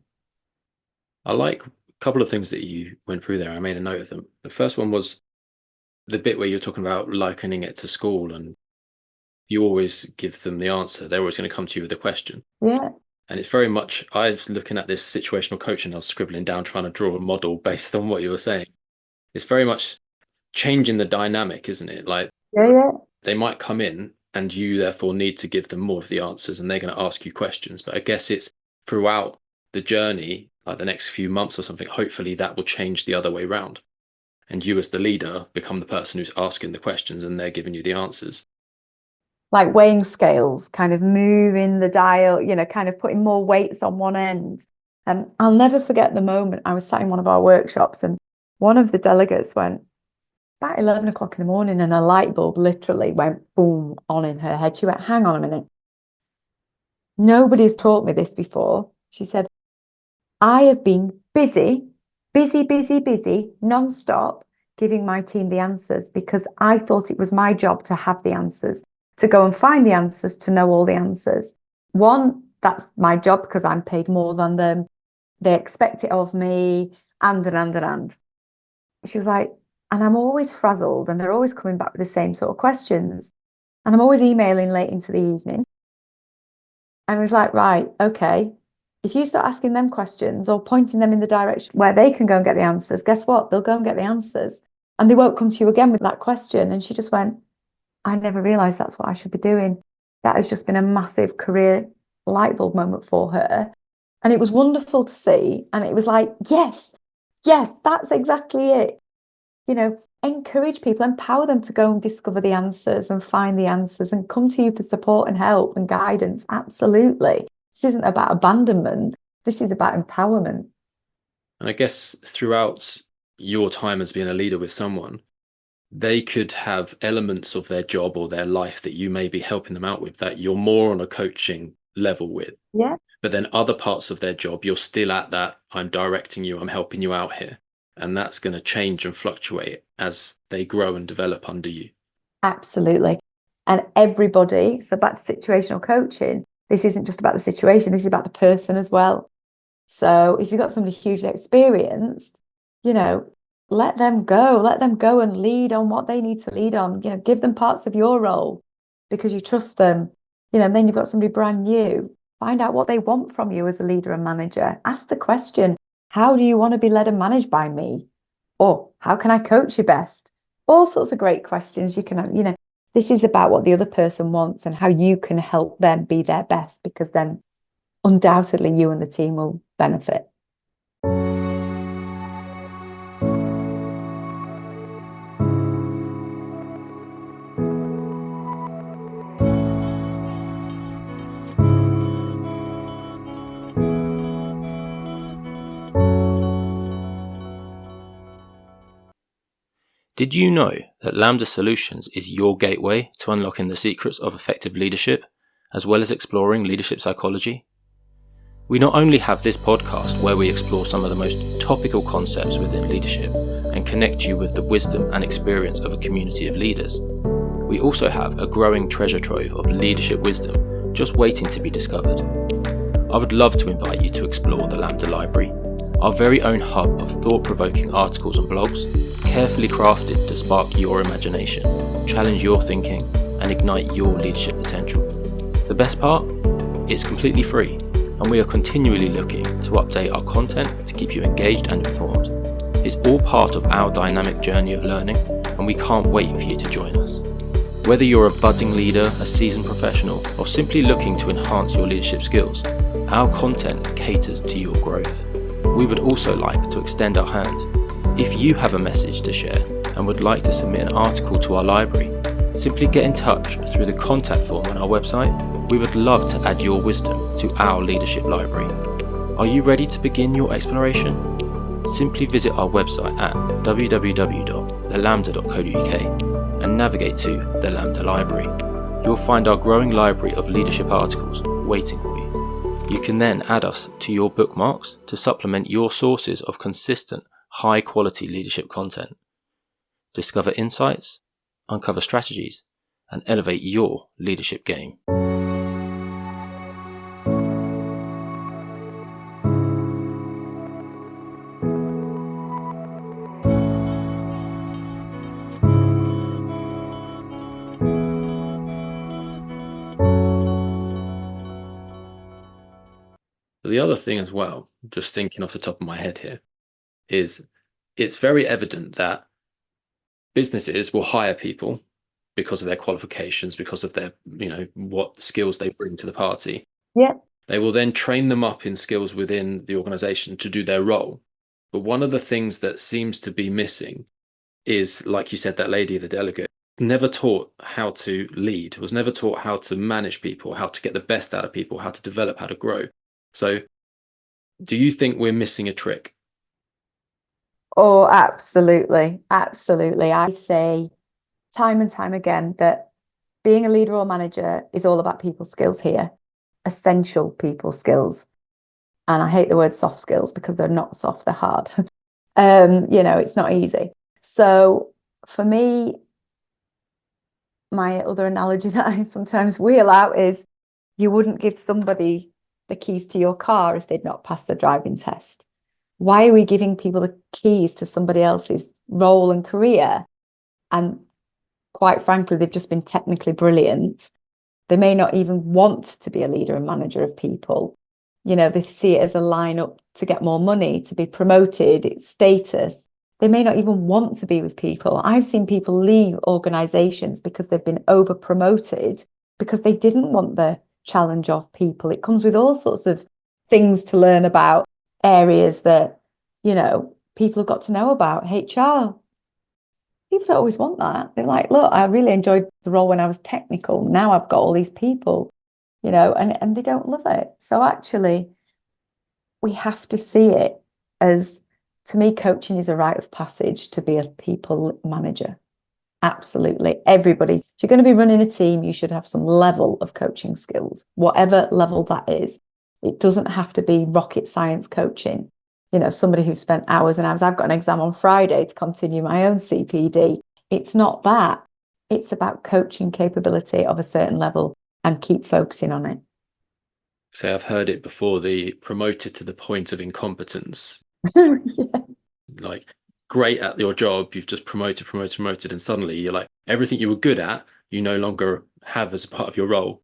I like a couple of things that you went through there. I made a note of them. The first one was the bit where you're talking about likening it to school, and you always give them the answer. They're always going to come to you with a question. Yeah. And it's very much, I was looking at this situational coaching, I was scribbling down, trying to draw a model based on what you were saying. It's very much changing the dynamic, isn't it? Like, Yeah. they might come in and you therefore need to give them more of the answers, and they're going to ask you questions. But I guess it's throughout the journey, like the next few months or something, hopefully that will change the other way around. And you as the leader become the person who's asking the questions and they're giving you the answers. Like weighing scales, kind of moving the dial, kind of putting more weights on one end. I'll never forget the moment I was sat in one of our workshops and one of the delegates went, about 11 o'clock in the morning, and a light bulb literally went boom on in her head. She went, hang on a minute. Nobody's taught me this before. She said, I have been busy, non-stop, giving my team the answers because I thought it was my job to have the answers, to go and find the answers, to know all the answers. One, that's my job because I'm paid more than them. They expect it of me, and. She was like, and I'm always frazzled, and they're always coming back with the same sort of questions. And I'm always emailing late into the evening. And I was like, right, okay. If you start asking them questions or pointing them in the direction where they can go and get the answers, guess what? They'll go and get the answers. And they won't come to you again with that question. And she just went, I never realized that's what I should be doing. That has just been a massive career light bulb moment for her. And it was wonderful to see. And it was like, yes, that's exactly it. Encourage people, empower them to go and discover the answers and find the answers and come to you for support and help and guidance. Absolutely. This isn't about abandonment. This is about empowerment. And I guess throughout your time as being a leader with someone, they could have elements of their job or their life that you may be helping them out with that you're more on a coaching level with. Yeah. But then other parts of their job, you're still at that, I'm directing you, I'm helping you out here. And that's going to change and fluctuate as they grow and develop under you. Absolutely. And everybody, so back to situational coaching, this isn't just about the situation, this is about the person as well. So if you've got somebody hugely experienced, let them go and lead on what they need to lead on. Give them parts of your role because you trust them. And then you've got somebody brand new. Find out what they want from you as a leader and manager. Ask the question, how do you want to be led and managed by me? Or how can I coach you best? All sorts of great questions you can, this is about what the other person wants and how you can help them be their best, because then undoubtedly you and the team will benefit. Did you know that Lambda Solutions is your gateway to unlocking the secrets of effective leadership, as well as exploring leadership psychology? We not only have this podcast where we explore some of the most topical concepts within leadership and connect you with the wisdom and experience of a community of leaders, we also have a growing treasure trove of leadership wisdom just waiting to be discovered. I would love to invite you to explore the Lambda Library, our very own hub of thought-provoking articles and blogs, carefully crafted to spark your imagination, challenge your thinking, and ignite your leadership potential. The best part? It's completely free, and we are continually looking to update our content to keep you engaged and informed. It's all part of our dynamic journey of learning, and we can't wait for you to join us. Whether you're a budding leader, a seasoned professional, or simply looking to enhance your leadership skills, our content caters to your growth. We would also like to extend our hand. If you have a message to share and would like to submit an article to our library, simply get in touch through the contact form on our website. We would love to add your wisdom to our leadership library. Are you ready to begin your exploration? Simply visit our website at www.thelambda.co.uk and navigate to the Lambda Library. you'll find our growing library of leadership articles waiting for you. You can then add us to your bookmarks to supplement your sources of consistent, high-quality leadership content. Discover insights, uncover strategies, and elevate your leadership game. The other thing as well, just thinking off the top of my head here, is it's very evident that businesses will hire people because of their qualifications, because of their, what skills they bring to the party. Yeah. They will then train them up in skills within the organization to do their role. But one of the things that seems to be missing is, like you said, that lady, the delegate, never taught how to lead, was never taught how to manage people, how to get the best out of people, how to develop, how to grow. So do you think we're missing a trick? Oh, absolutely. Absolutely. I say time and time again that being a leader or manager is all about people skills here, essential people skills. And I hate the word soft skills because they're not soft, they're hard. It's not easy. So for me, my other analogy that I sometimes wheel out is you wouldn't give somebody the keys to your car if they'd not passed the driving test. Why are we giving people the keys to somebody else's role and career? And quite frankly, they've just been technically brilliant. They may not even want to be a leader and manager of people. They see it as a line up to get more money, to be promoted, it's status. They may not even want to be with people. I've seen people leave organizations because they've been over promoted because they didn't want the challenge of people. It comes with all sorts of things to learn about, areas that, people have got to know about. HR, people don't always want that. They're like, look, I really enjoyed the role when I was technical. Now I've got all these people, and they don't love it. So actually, we have to see it as, to me, coaching is a rite of passage to be a people manager. Absolutely. Everybody, if you're going to be running a team, you should have some level of coaching skills, whatever level that is. It doesn't have to be rocket science coaching. Somebody who spent hours and hours. I've got an exam on Friday to continue my own CPD. It's not that. It's about coaching capability of a certain level and keep focusing on it. So I've heard it before, the promoted to the point of incompetence. Yeah. Like, great at your job, you've just promoted, and suddenly you're like, everything you were good at, you no longer have as a part of your role.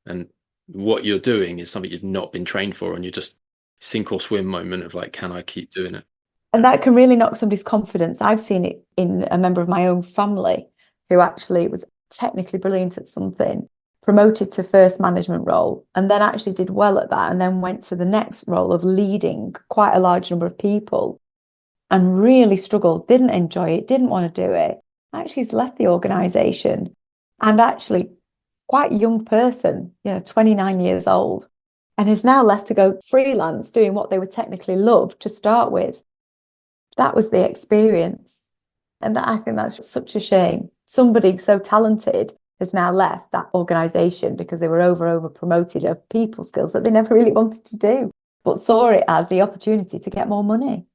And what you're doing is something you've not been trained for, and you're just sink or swim moment of like, can I keep doing it? And that can really knock somebody's confidence. I've seen it in a member of my own family who actually was technically brilliant at something, promoted to first management role, and then actually did well at that, and then went to the next role of leading quite a large number of people and really struggled, didn't enjoy it, didn't want to do it. Actually, he's left the organization, and actually quite a young person, 29 years old, and is now left to go freelance doing what they would technically love to start with. That was the experience. And I think that's such a shame. Somebody so talented has now left that organization because they were over promoted of people skills that they never really wanted to do, but saw it as the opportunity to get more money.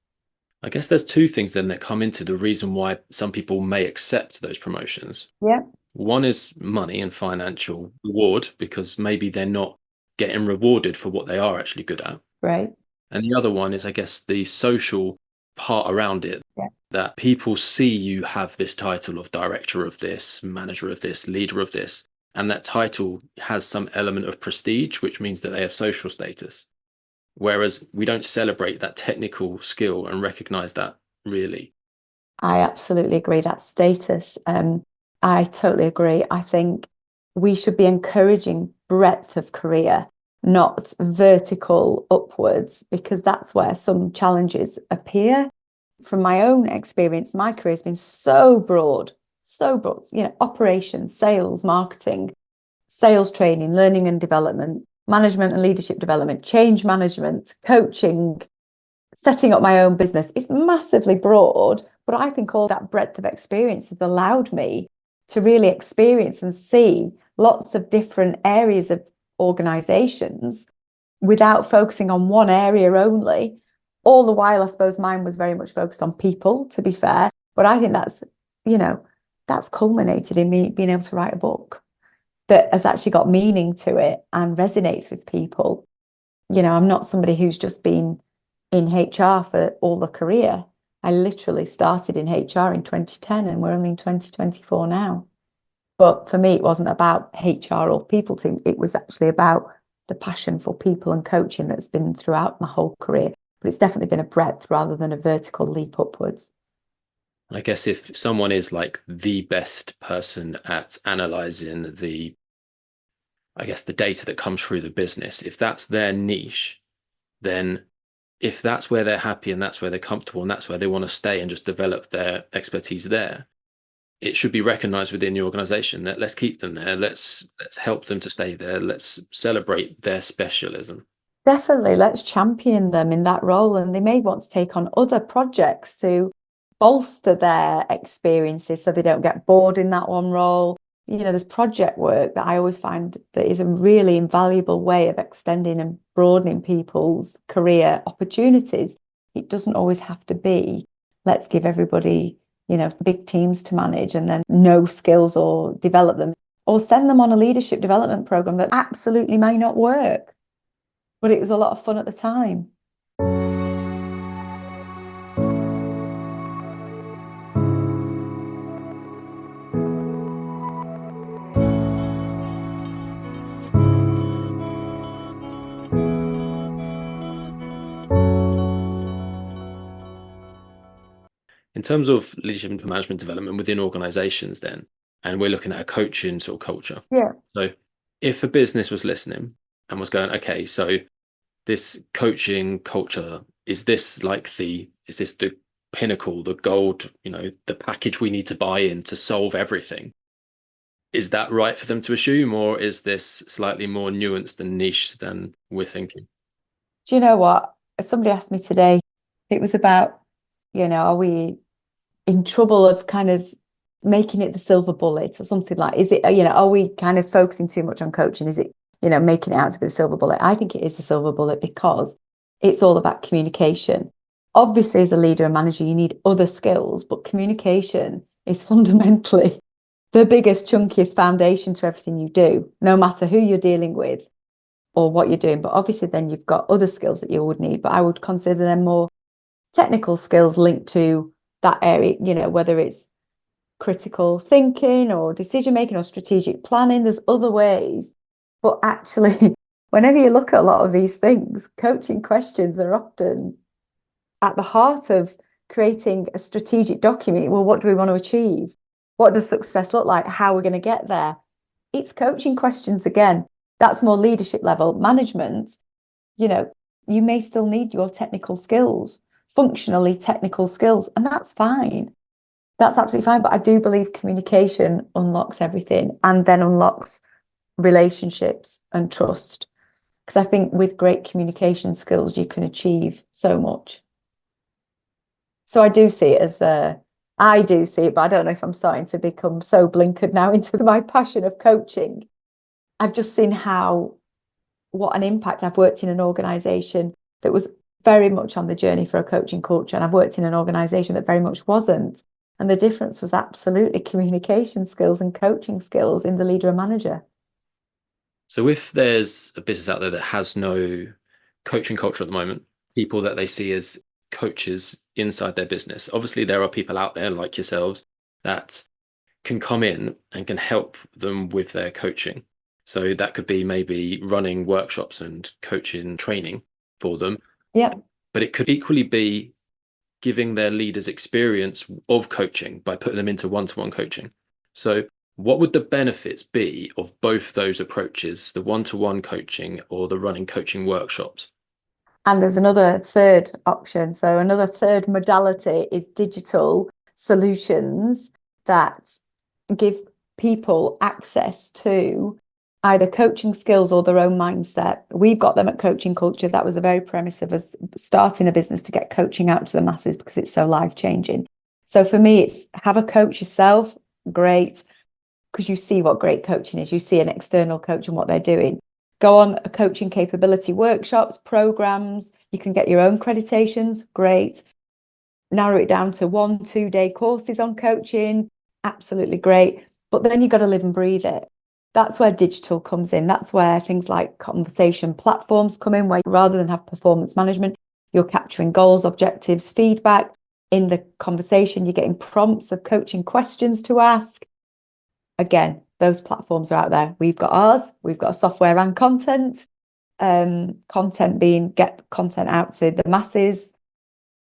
I guess there's two things then that come into the reason why some people may accept those promotions. Yeah. One is money and financial reward, because maybe they're not getting rewarded for what they are actually good at. Right. And the other one is, I guess, the social part around it, Yeah. that people see you have this title of director of this, manager of this, leader of this, and that title has some element of prestige, which means that they have social status. Whereas we don't celebrate that technical skill and recognize that really. I absolutely agree. That status. I totally agree. I think we should be encouraging breadth of career, not vertical upwards, because that's where some challenges appear. From my own experience, my career has been so broad, operations, sales, marketing, sales training, learning and development, management and leadership development, change management, coaching, setting up my own business. It's massively broad, but I think all that breadth of experience has allowed me to really experience and see lots of different areas of organizations without focusing on one area only. All the while, I suppose mine was very much focused on people, to be fair. But I think that's culminated in me being able to write a book that has actually got meaning to it and resonates with people. I'm not somebody who's just been in HR for all the career. I literally started in HR in 2010 and we're only in 2024 now. But for me, it wasn't about HR or people team. It was actually about the passion for people and coaching that's been throughout my whole career. But it's definitely been a breadth rather than a vertical leap upwards. I guess if someone is like the best person at analyzing the data that comes through the business, if that's their niche, then if that's where they're happy and that's where they're comfortable and that's where they want to stay and just develop their expertise there, it should be recognized within the organization that let's keep them there. Let's help them to stay there. Let's celebrate their specialism. Definitely, let's champion them in that role. And they may want to take on other projects to bolster their experiences so they don't get bored in that one role. There's project work that I always find that is a really invaluable way of extending and broadening people's career opportunities. It doesn't always have to be, let's give everybody, big teams to manage and then no skills or develop them, or send them on a leadership development program that absolutely may not work. But it was a lot of fun at the time. In terms of leadership and management development within organizations then, and we're looking at a coaching sort of culture. Yeah. So if a business was listening and was going, okay, so this coaching culture, is this the pinnacle, the gold, the package we need to buy in to solve everything? Is that right for them to assume, or is this slightly more nuanced and niche than we're thinking? Do you know what? Somebody asked me today, it was about, are we in trouble of kind of making it the silver bullet or something like, is it, are we kind of focusing too much on coaching? Is it, making it out to be the silver bullet? I think it is the silver bullet because it's all about communication. Obviously, as a leader and manager, you need other skills, but communication is fundamentally the biggest, chunkiest foundation to everything you do, no matter who you're dealing with or what you're doing. But obviously, then you've got other skills that you would need, but I would consider them more technical skills linked to that area, whether it's critical thinking or decision making or strategic planning. There's other ways. But actually, whenever you look at a lot of these things, coaching questions are often at the heart of creating a strategic document. Well, what do we want to achieve? What does success look like? How are we going to get there? It's coaching questions again. That's more leadership level. Management, you may still need your technical skills, functionally technical skills, and that's fine. That's absolutely fine. But I do believe communication unlocks everything and then unlocks relationships and trust. Because I think with great communication skills, you can achieve so much. So I do see it as I do see it, but I don't know if I'm starting to become so blinkered now into my passion of coaching. I've just seen what an impact. I've worked in an organization that was very much on the journey for a coaching culture, and I've worked in an organization that very much wasn't. And the difference was absolutely communication skills and coaching skills in the leader and manager. So if there's a business out there that has no coaching culture at the moment, people that they see as coaches inside their business, obviously there are people out there like yourselves that can come in and can help them with their coaching. So that could be maybe running workshops and coaching training for them. Yeah. But it could equally be giving their leaders experience of coaching by putting them into one-to-one coaching. So what would the benefits be of both those approaches, the one-to-one coaching or the running coaching workshops? And there's another third option. So another third modality is digital solutions that give people access to either coaching skills or their own mindset. We've got them at Coaching Culture. That was the very premise of us starting a business to get coaching out to the masses because it's so life-changing. So for me, it's have a coach yourself, great. because you see what great coaching is. You see an external coach and what they're doing. Go on a coaching capability workshops, programs. You can get your own accreditations. Great. Narrow it down to 1-2 day courses on coaching. Absolutely great. But then you've got to live and breathe it. That's where digital comes in. That's where things like conversation platforms come in, where rather than have performance management, you're capturing goals, objectives, feedback. In the conversation, you're getting prompts of coaching questions to ask. Again, those platforms are out there. We've got ours. We've got software and content. Content being get content out to the masses.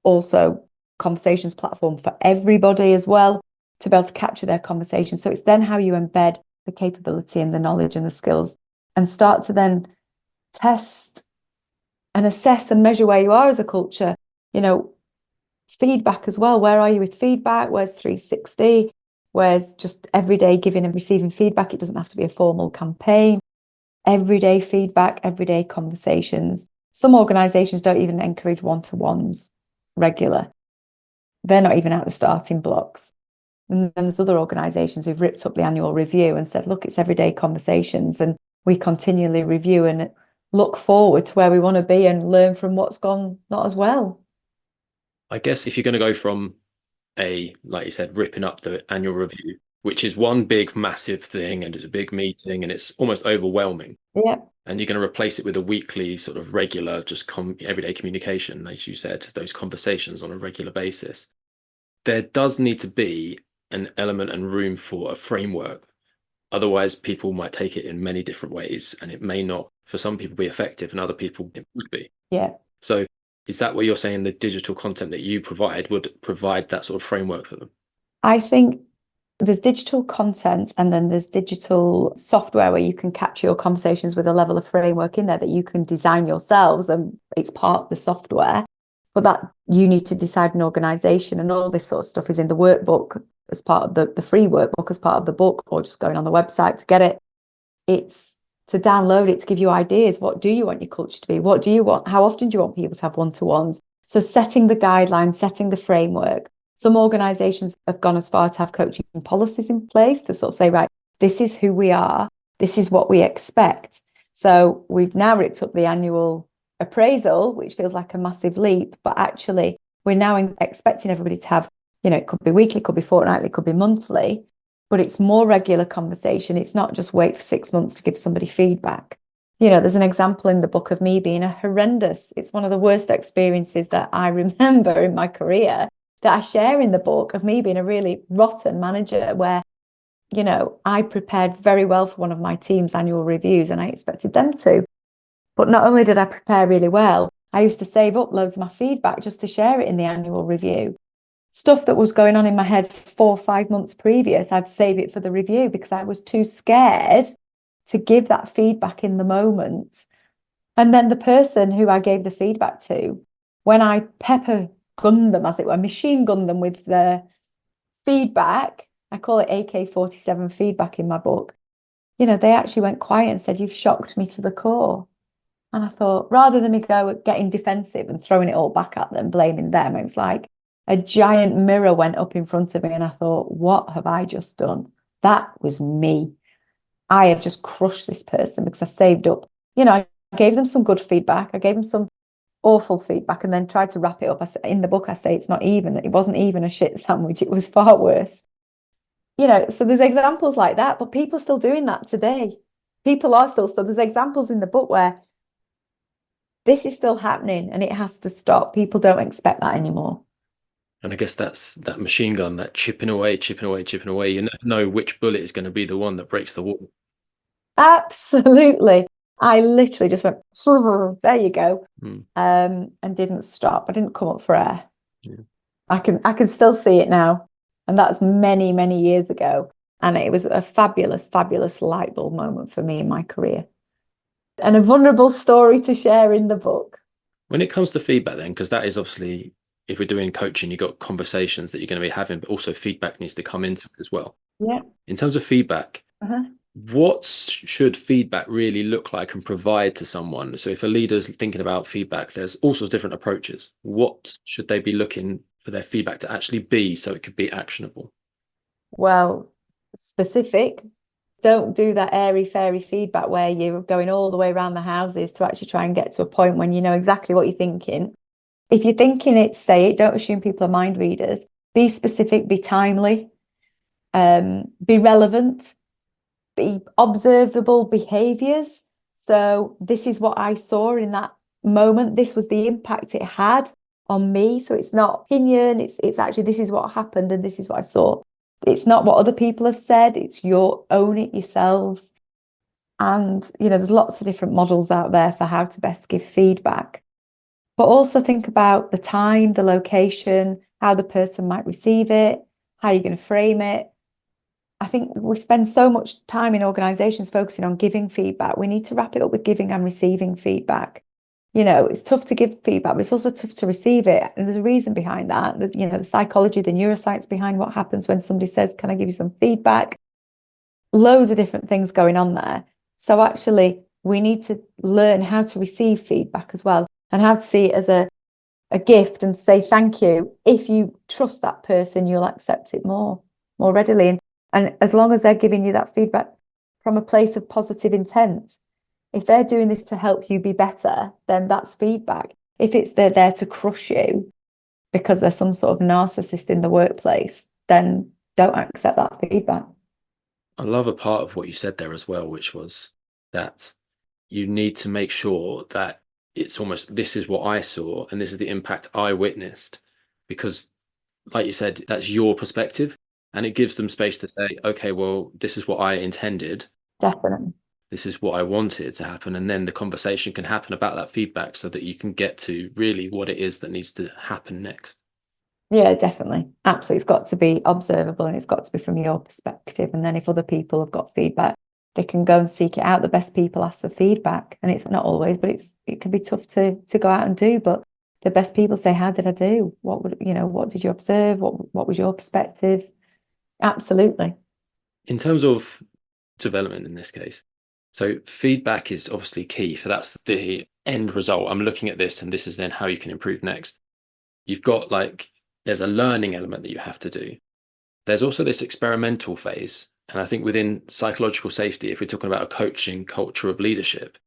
Also, conversations platform for everybody as well, to be able to capture their conversation. So it's then how you embed the capability and the knowledge and the skills and start to then test and assess and measure where you are as a culture. Feedback as well. Where are you with feedback? Where's 360? Where's just everyday giving and receiving feedback? It doesn't have to be a formal campaign. Everyday feedback, everyday conversations. Some organizations don't even encourage one-to-ones regular. They're not even at the starting blocks. And then there's other organizations who've ripped up the annual review and said, look, it's everyday conversations, and we continually review and look forward to where we want to be and learn from what's gone not as well. I guess if you're going to go from like you said, ripping up the annual review, which is one big massive thing and it's a big meeting and it's almost overwhelming. Yeah. And you're going to replace it with a weekly sort of regular, just everyday communication, as you said, those conversations on a regular basis. There does need to be an element and room for a framework. Otherwise, people might take it in many different ways, and it may not, for some people, be effective, and other people it would be. Yeah. So is that what you're saying? The digital content that you provide would provide that sort of framework for them? I think there's digital content and then there's digital software where you can capture your conversations with a level of framework in there that you can design yourselves, and it's part of the software. But that you need to decide an organization, and all this sort of stuff is in the workbook as part of the free workbook as part of the book, or just going on the website to get it. It's to download it, to give you ideas. What do you want your culture to be? What do you want? How often do you want people to have one-to-ones? So setting the guidelines, setting the framework. Some organizations have gone as far to have coaching policies in place to sort of say, right, this is who we are. This is what we expect. So we've now ripped up the annual appraisal, which feels like a massive leap, but actually we're now expecting everybody to have, it could be weekly, could be fortnightly, could be monthly, but it's more regular conversation. It's not just wait for 6 months to give somebody feedback. There's an example in the book of me being it's one of the worst experiences that I remember in my career that I share in the book, of me being a really rotten manager where, I prepared very well for one of my team's annual reviews and I expected them to. But not only did I prepare really well, I used to save up loads of my feedback just to share it in the annual review. Stuff that was going on in my head 4 or 5 months previous, I'd save it for the review because I was too scared to give that feedback in the moment. And then the person who I gave the feedback to, when I pepper gunned them, as it were, machine gunned them with the feedback, I call it AK-47 feedback in my book, they actually went quiet and said, you've shocked me to the core. And I thought, rather than me getting defensive and throwing it all back at them, blaming them, it was like a giant mirror went up in front of me and I thought, what have I just done? That was me. I have just crushed this person because I saved up. I gave them some good feedback. I gave them some awful feedback and then tried to wrap it up. In the book, I say it wasn't even a shit sandwich. It was far worse. So there's examples like that, but people are still doing that today. People are still, so there's examples in the book where this is still happening and it has to stop. People don't expect that anymore. And I guess that's that machine gun, that chipping away, chipping away, chipping away. You never know which bullet is going to be the one that breaks the wall. Absolutely. I literally just went, there you go, and didn't stop. I didn't come up for air. Yeah. I can still see it now. And that's many, many years ago. And it was a fabulous, fabulous light bulb moment for me in my career. And a vulnerable story to share in the book. When it comes to feedback then, because that is obviously, if we're doing coaching, you've got conversations that you're going to be having, but also feedback needs to come into it as well. Yeah. In terms of feedback, what should feedback really look like and provide to someone? So if a leader's thinking about feedback, there's all sorts of different approaches. What should they be looking for their feedback to actually be so it could be actionable? Well, specific. Don't do that airy-fairy feedback where you're going all the way around the houses to actually try and get to a point when you know exactly what you're thinking. If you're thinking it, say it. Don't assume people are mind readers. Be specific, be timely, be relevant, be observable behaviors. So this is what I saw in that moment. This was the impact it had on me. So it's not opinion. It's actually, this is what happened and this is what I saw. It's not what other people have said. It's your own it yourselves. And, there's lots of different models out there for how to best give feedback. But also think about the time, the location, how the person might receive it, how you're going to frame it. I think we spend so much time in organizations focusing on giving feedback. We need to wrap it up with giving and receiving feedback. It's tough to give feedback, but it's also tough to receive it. And there's a reason behind that. The psychology, the neuroscience behind what happens when somebody says, can I give you some feedback? Loads of different things going on there. So actually, we need to learn how to receive feedback as well and how to see it as a gift and say thank you. If you trust that person, you'll accept it more readily. And as long as they're giving you that feedback from a place of positive intent, if they're doing this to help you be better, then that's feedback. If it's they're there to crush you because there's some sort of narcissist in the workplace, then don't accept that feedback. I love a part of what you said there as well, which was that you need to make sure that it's almost, this is what I saw and this is the impact I witnessed, because like you said, that's your perspective and it gives them space to say, okay, well, this is what I intended. Definitely. This is what I wanted to happen. And then the conversation can happen about that feedback so that you can get to really what it is that needs to happen next. Yeah, definitely. Absolutely. It's got to be observable and it's got to be from your perspective. And then if other people have got feedback, they can go and seek it out. The best people ask for feedback. And it's not always, but it can be tough to go out and do. But the best people say, how did I do? What did you observe? What was your perspective? Absolutely. In terms of development in this case, so feedback is obviously key, for that's the end result. I'm looking at this and this is then how you can improve next. You've got there's a learning element that you have to do. There's also this experimental phase. And I think within psychological safety, if we're talking about a coaching culture of leadership,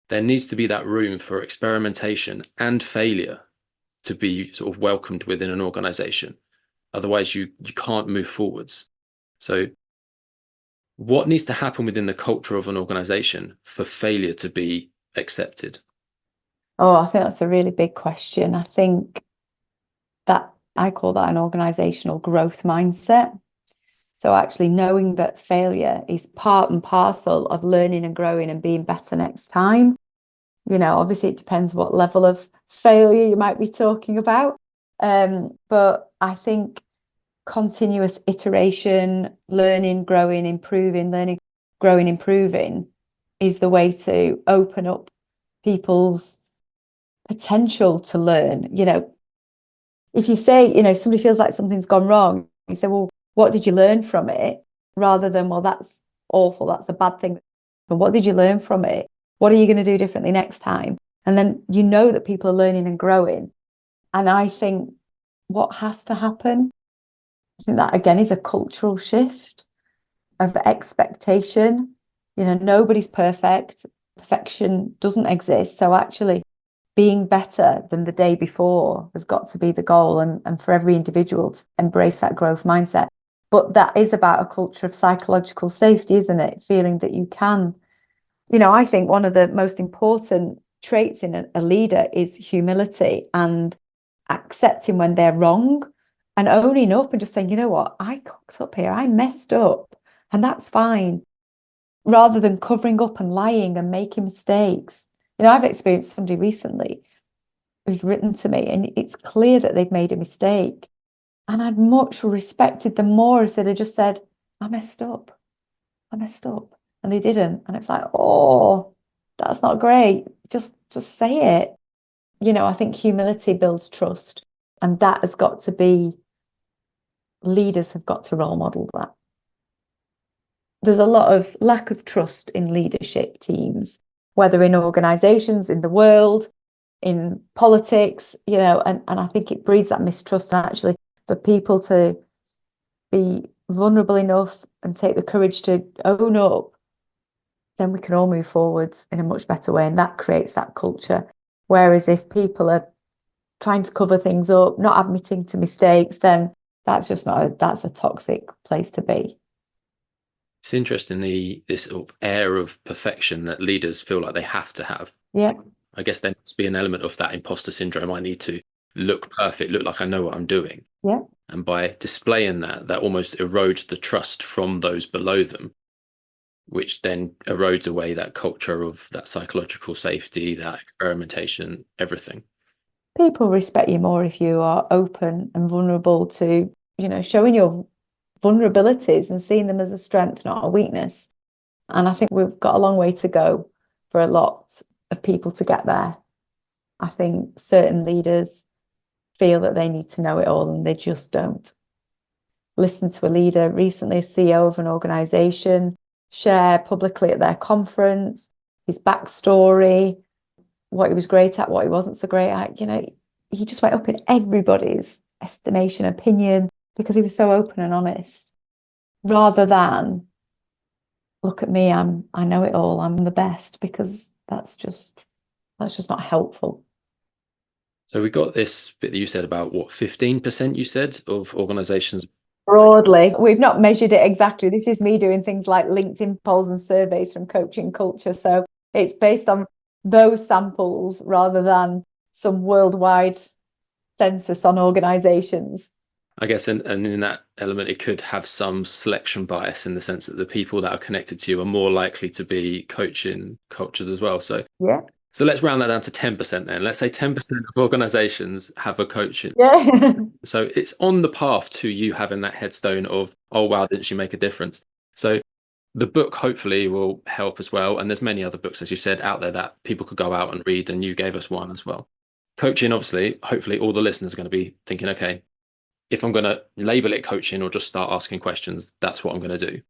there needs to be that room for experimentation and failure to be sort of welcomed within an organization. Otherwise, you can't move forwards. So what needs to happen within the culture of an organization for failure to be accepted? Oh, I think that's a really big question. I think that I call that an organizational growth mindset. So actually knowing that failure is part and parcel of learning and growing and being better next time. Obviously it depends what level of failure you might be talking about. But I think continuous iteration, learning, growing, improving, learning, growing, improving is the way to open up people's potential to learn. If you say, if somebody feels like something's gone wrong, you say, well, what did you learn from it? Rather than, well, that's awful, that's a bad thing. But what did you learn from it? What are you going to do differently next time? And then that people are learning and growing. And I think what has to happen, I think that again is a cultural shift of expectation. Nobody's perfect. Perfection doesn't exist. So actually being better than the day before has got to be the goal, and for every individual to embrace that growth mindset. But that is about a culture of psychological safety, isn't it? Feeling that you can. I think one of the most important traits in a leader is humility and accepting when they're wrong and owning up and just saying, you know what, I cocked up here, I messed up, and that's fine, rather than covering up and lying and making mistakes. I've experienced somebody recently who's written to me and it's clear that they've made a mistake. And I'd much respected them more if they'd have just said, I messed up. And they didn't. And it's like, oh, that's not great. Just say it. I think humility builds trust. And that has got to be, leaders have got to role model that. There's a lot of lack of trust in leadership teams, whether in organizations, in the world, in politics, and I think it breeds that mistrust. And actually, for people to be vulnerable enough, and take the courage to own up, then we can all move forwards in a much better way. And that creates that culture. Whereas if people are trying to cover things up, not admitting to mistakes, then that's just that's a toxic place to be. It's interesting, this sort of air of perfection that leaders feel like they have to have. Yeah. I guess there must be an element of that imposter syndrome. I need to look perfect, look like I know what I'm doing. Yeah. And by displaying that almost erodes the trust from those below them, which then erodes away that culture of that psychological safety, that experimentation, everything. People respect you more if you are open and vulnerable to, showing your vulnerabilities and seeing them as a strength, not a weakness. And I think we've got a long way to go for a lot of people to get there. I think certain leaders feel that they need to know it all and they just don't. Listen to a leader recently, a CEO of an organization, share publicly at their conference his backstory, what he was great at, what he wasn't so great at. He just went up in everybody's estimation, opinion, because he was so open and honest, rather than look at me, I know it all, I'm the best, because that's just not helpful. So we got this bit that you said about 15% you said of organizations. Broadly, we've not measured it exactly. This is me doing things like LinkedIn polls and surveys from Coaching Culture. So it's based on those samples rather than some worldwide census on organizations. I guess, and in that element, it could have some selection bias in the sense that the people that are connected to you are more likely to be coaching cultures as well. So yeah. So let's round that down to 10% then. Let's say 10% of organizations have a coaching. Yeah. So it's on the path to you having that headstone of, oh, wow, didn't you make a difference? So the book hopefully will help as well. And there's many other books, as you said, out there that people could go out and read, and you gave us one as well. Coaching, obviously, hopefully all the listeners are going to be thinking, okay, if I'm going to label it coaching or just start asking questions, that's what I'm going to do.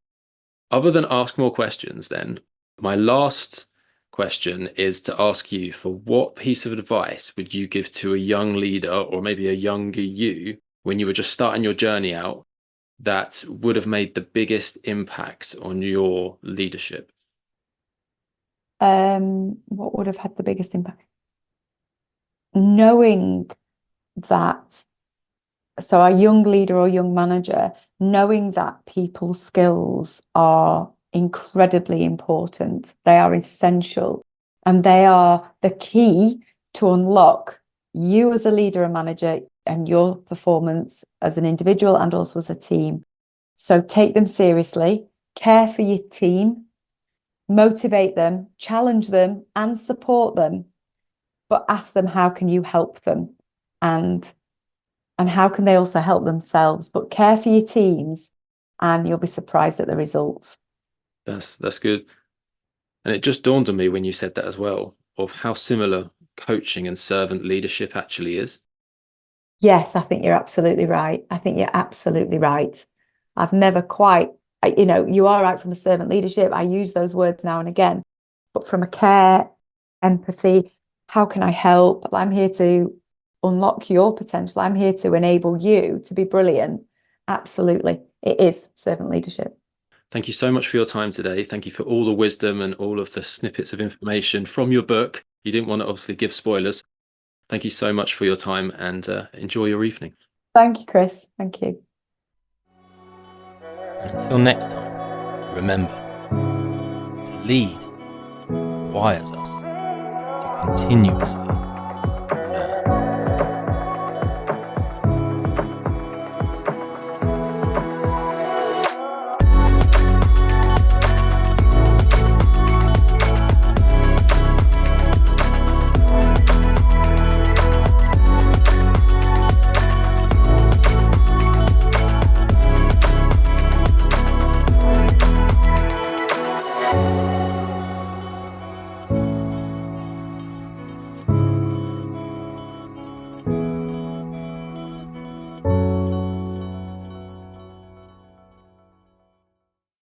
Other than ask more questions, then, my last question is to ask you for what piece of advice would you give to a young leader or maybe a younger you when you were just starting your journey out that would have made the biggest impact on your leadership? What would have had the biggest impact? Knowing that, so a young leader or young manager, knowing that people's skills are incredibly important. They are essential, and they are the key to unlock you as a leader and manager and your performance as an individual and also as a team. So take them seriously, care for your team, motivate them, challenge them, and support them, but ask them, how can you help them? And how can they also help themselves? But care for your teams, and you'll be surprised at the results. That's good. And it just dawned on me when you said that as well, of how similar coaching and servant leadership actually is. Yes, I think you're absolutely right. I think you're absolutely right. I've never quite, you are right from a servant leadership. I use those words now and again, but from a care, empathy, how can I help? I'm here to unlock your potential. I'm here to enable you to be brilliant. Absolutely. It is servant leadership. Thank you so much for your time today. Thank you for all the wisdom and all of the snippets of information from your book. You didn't want to obviously give spoilers. Thank you so much for your time, and enjoy your evening. Thank you, Chris. Thank you. And until next time, remember, to lead requires us to continuously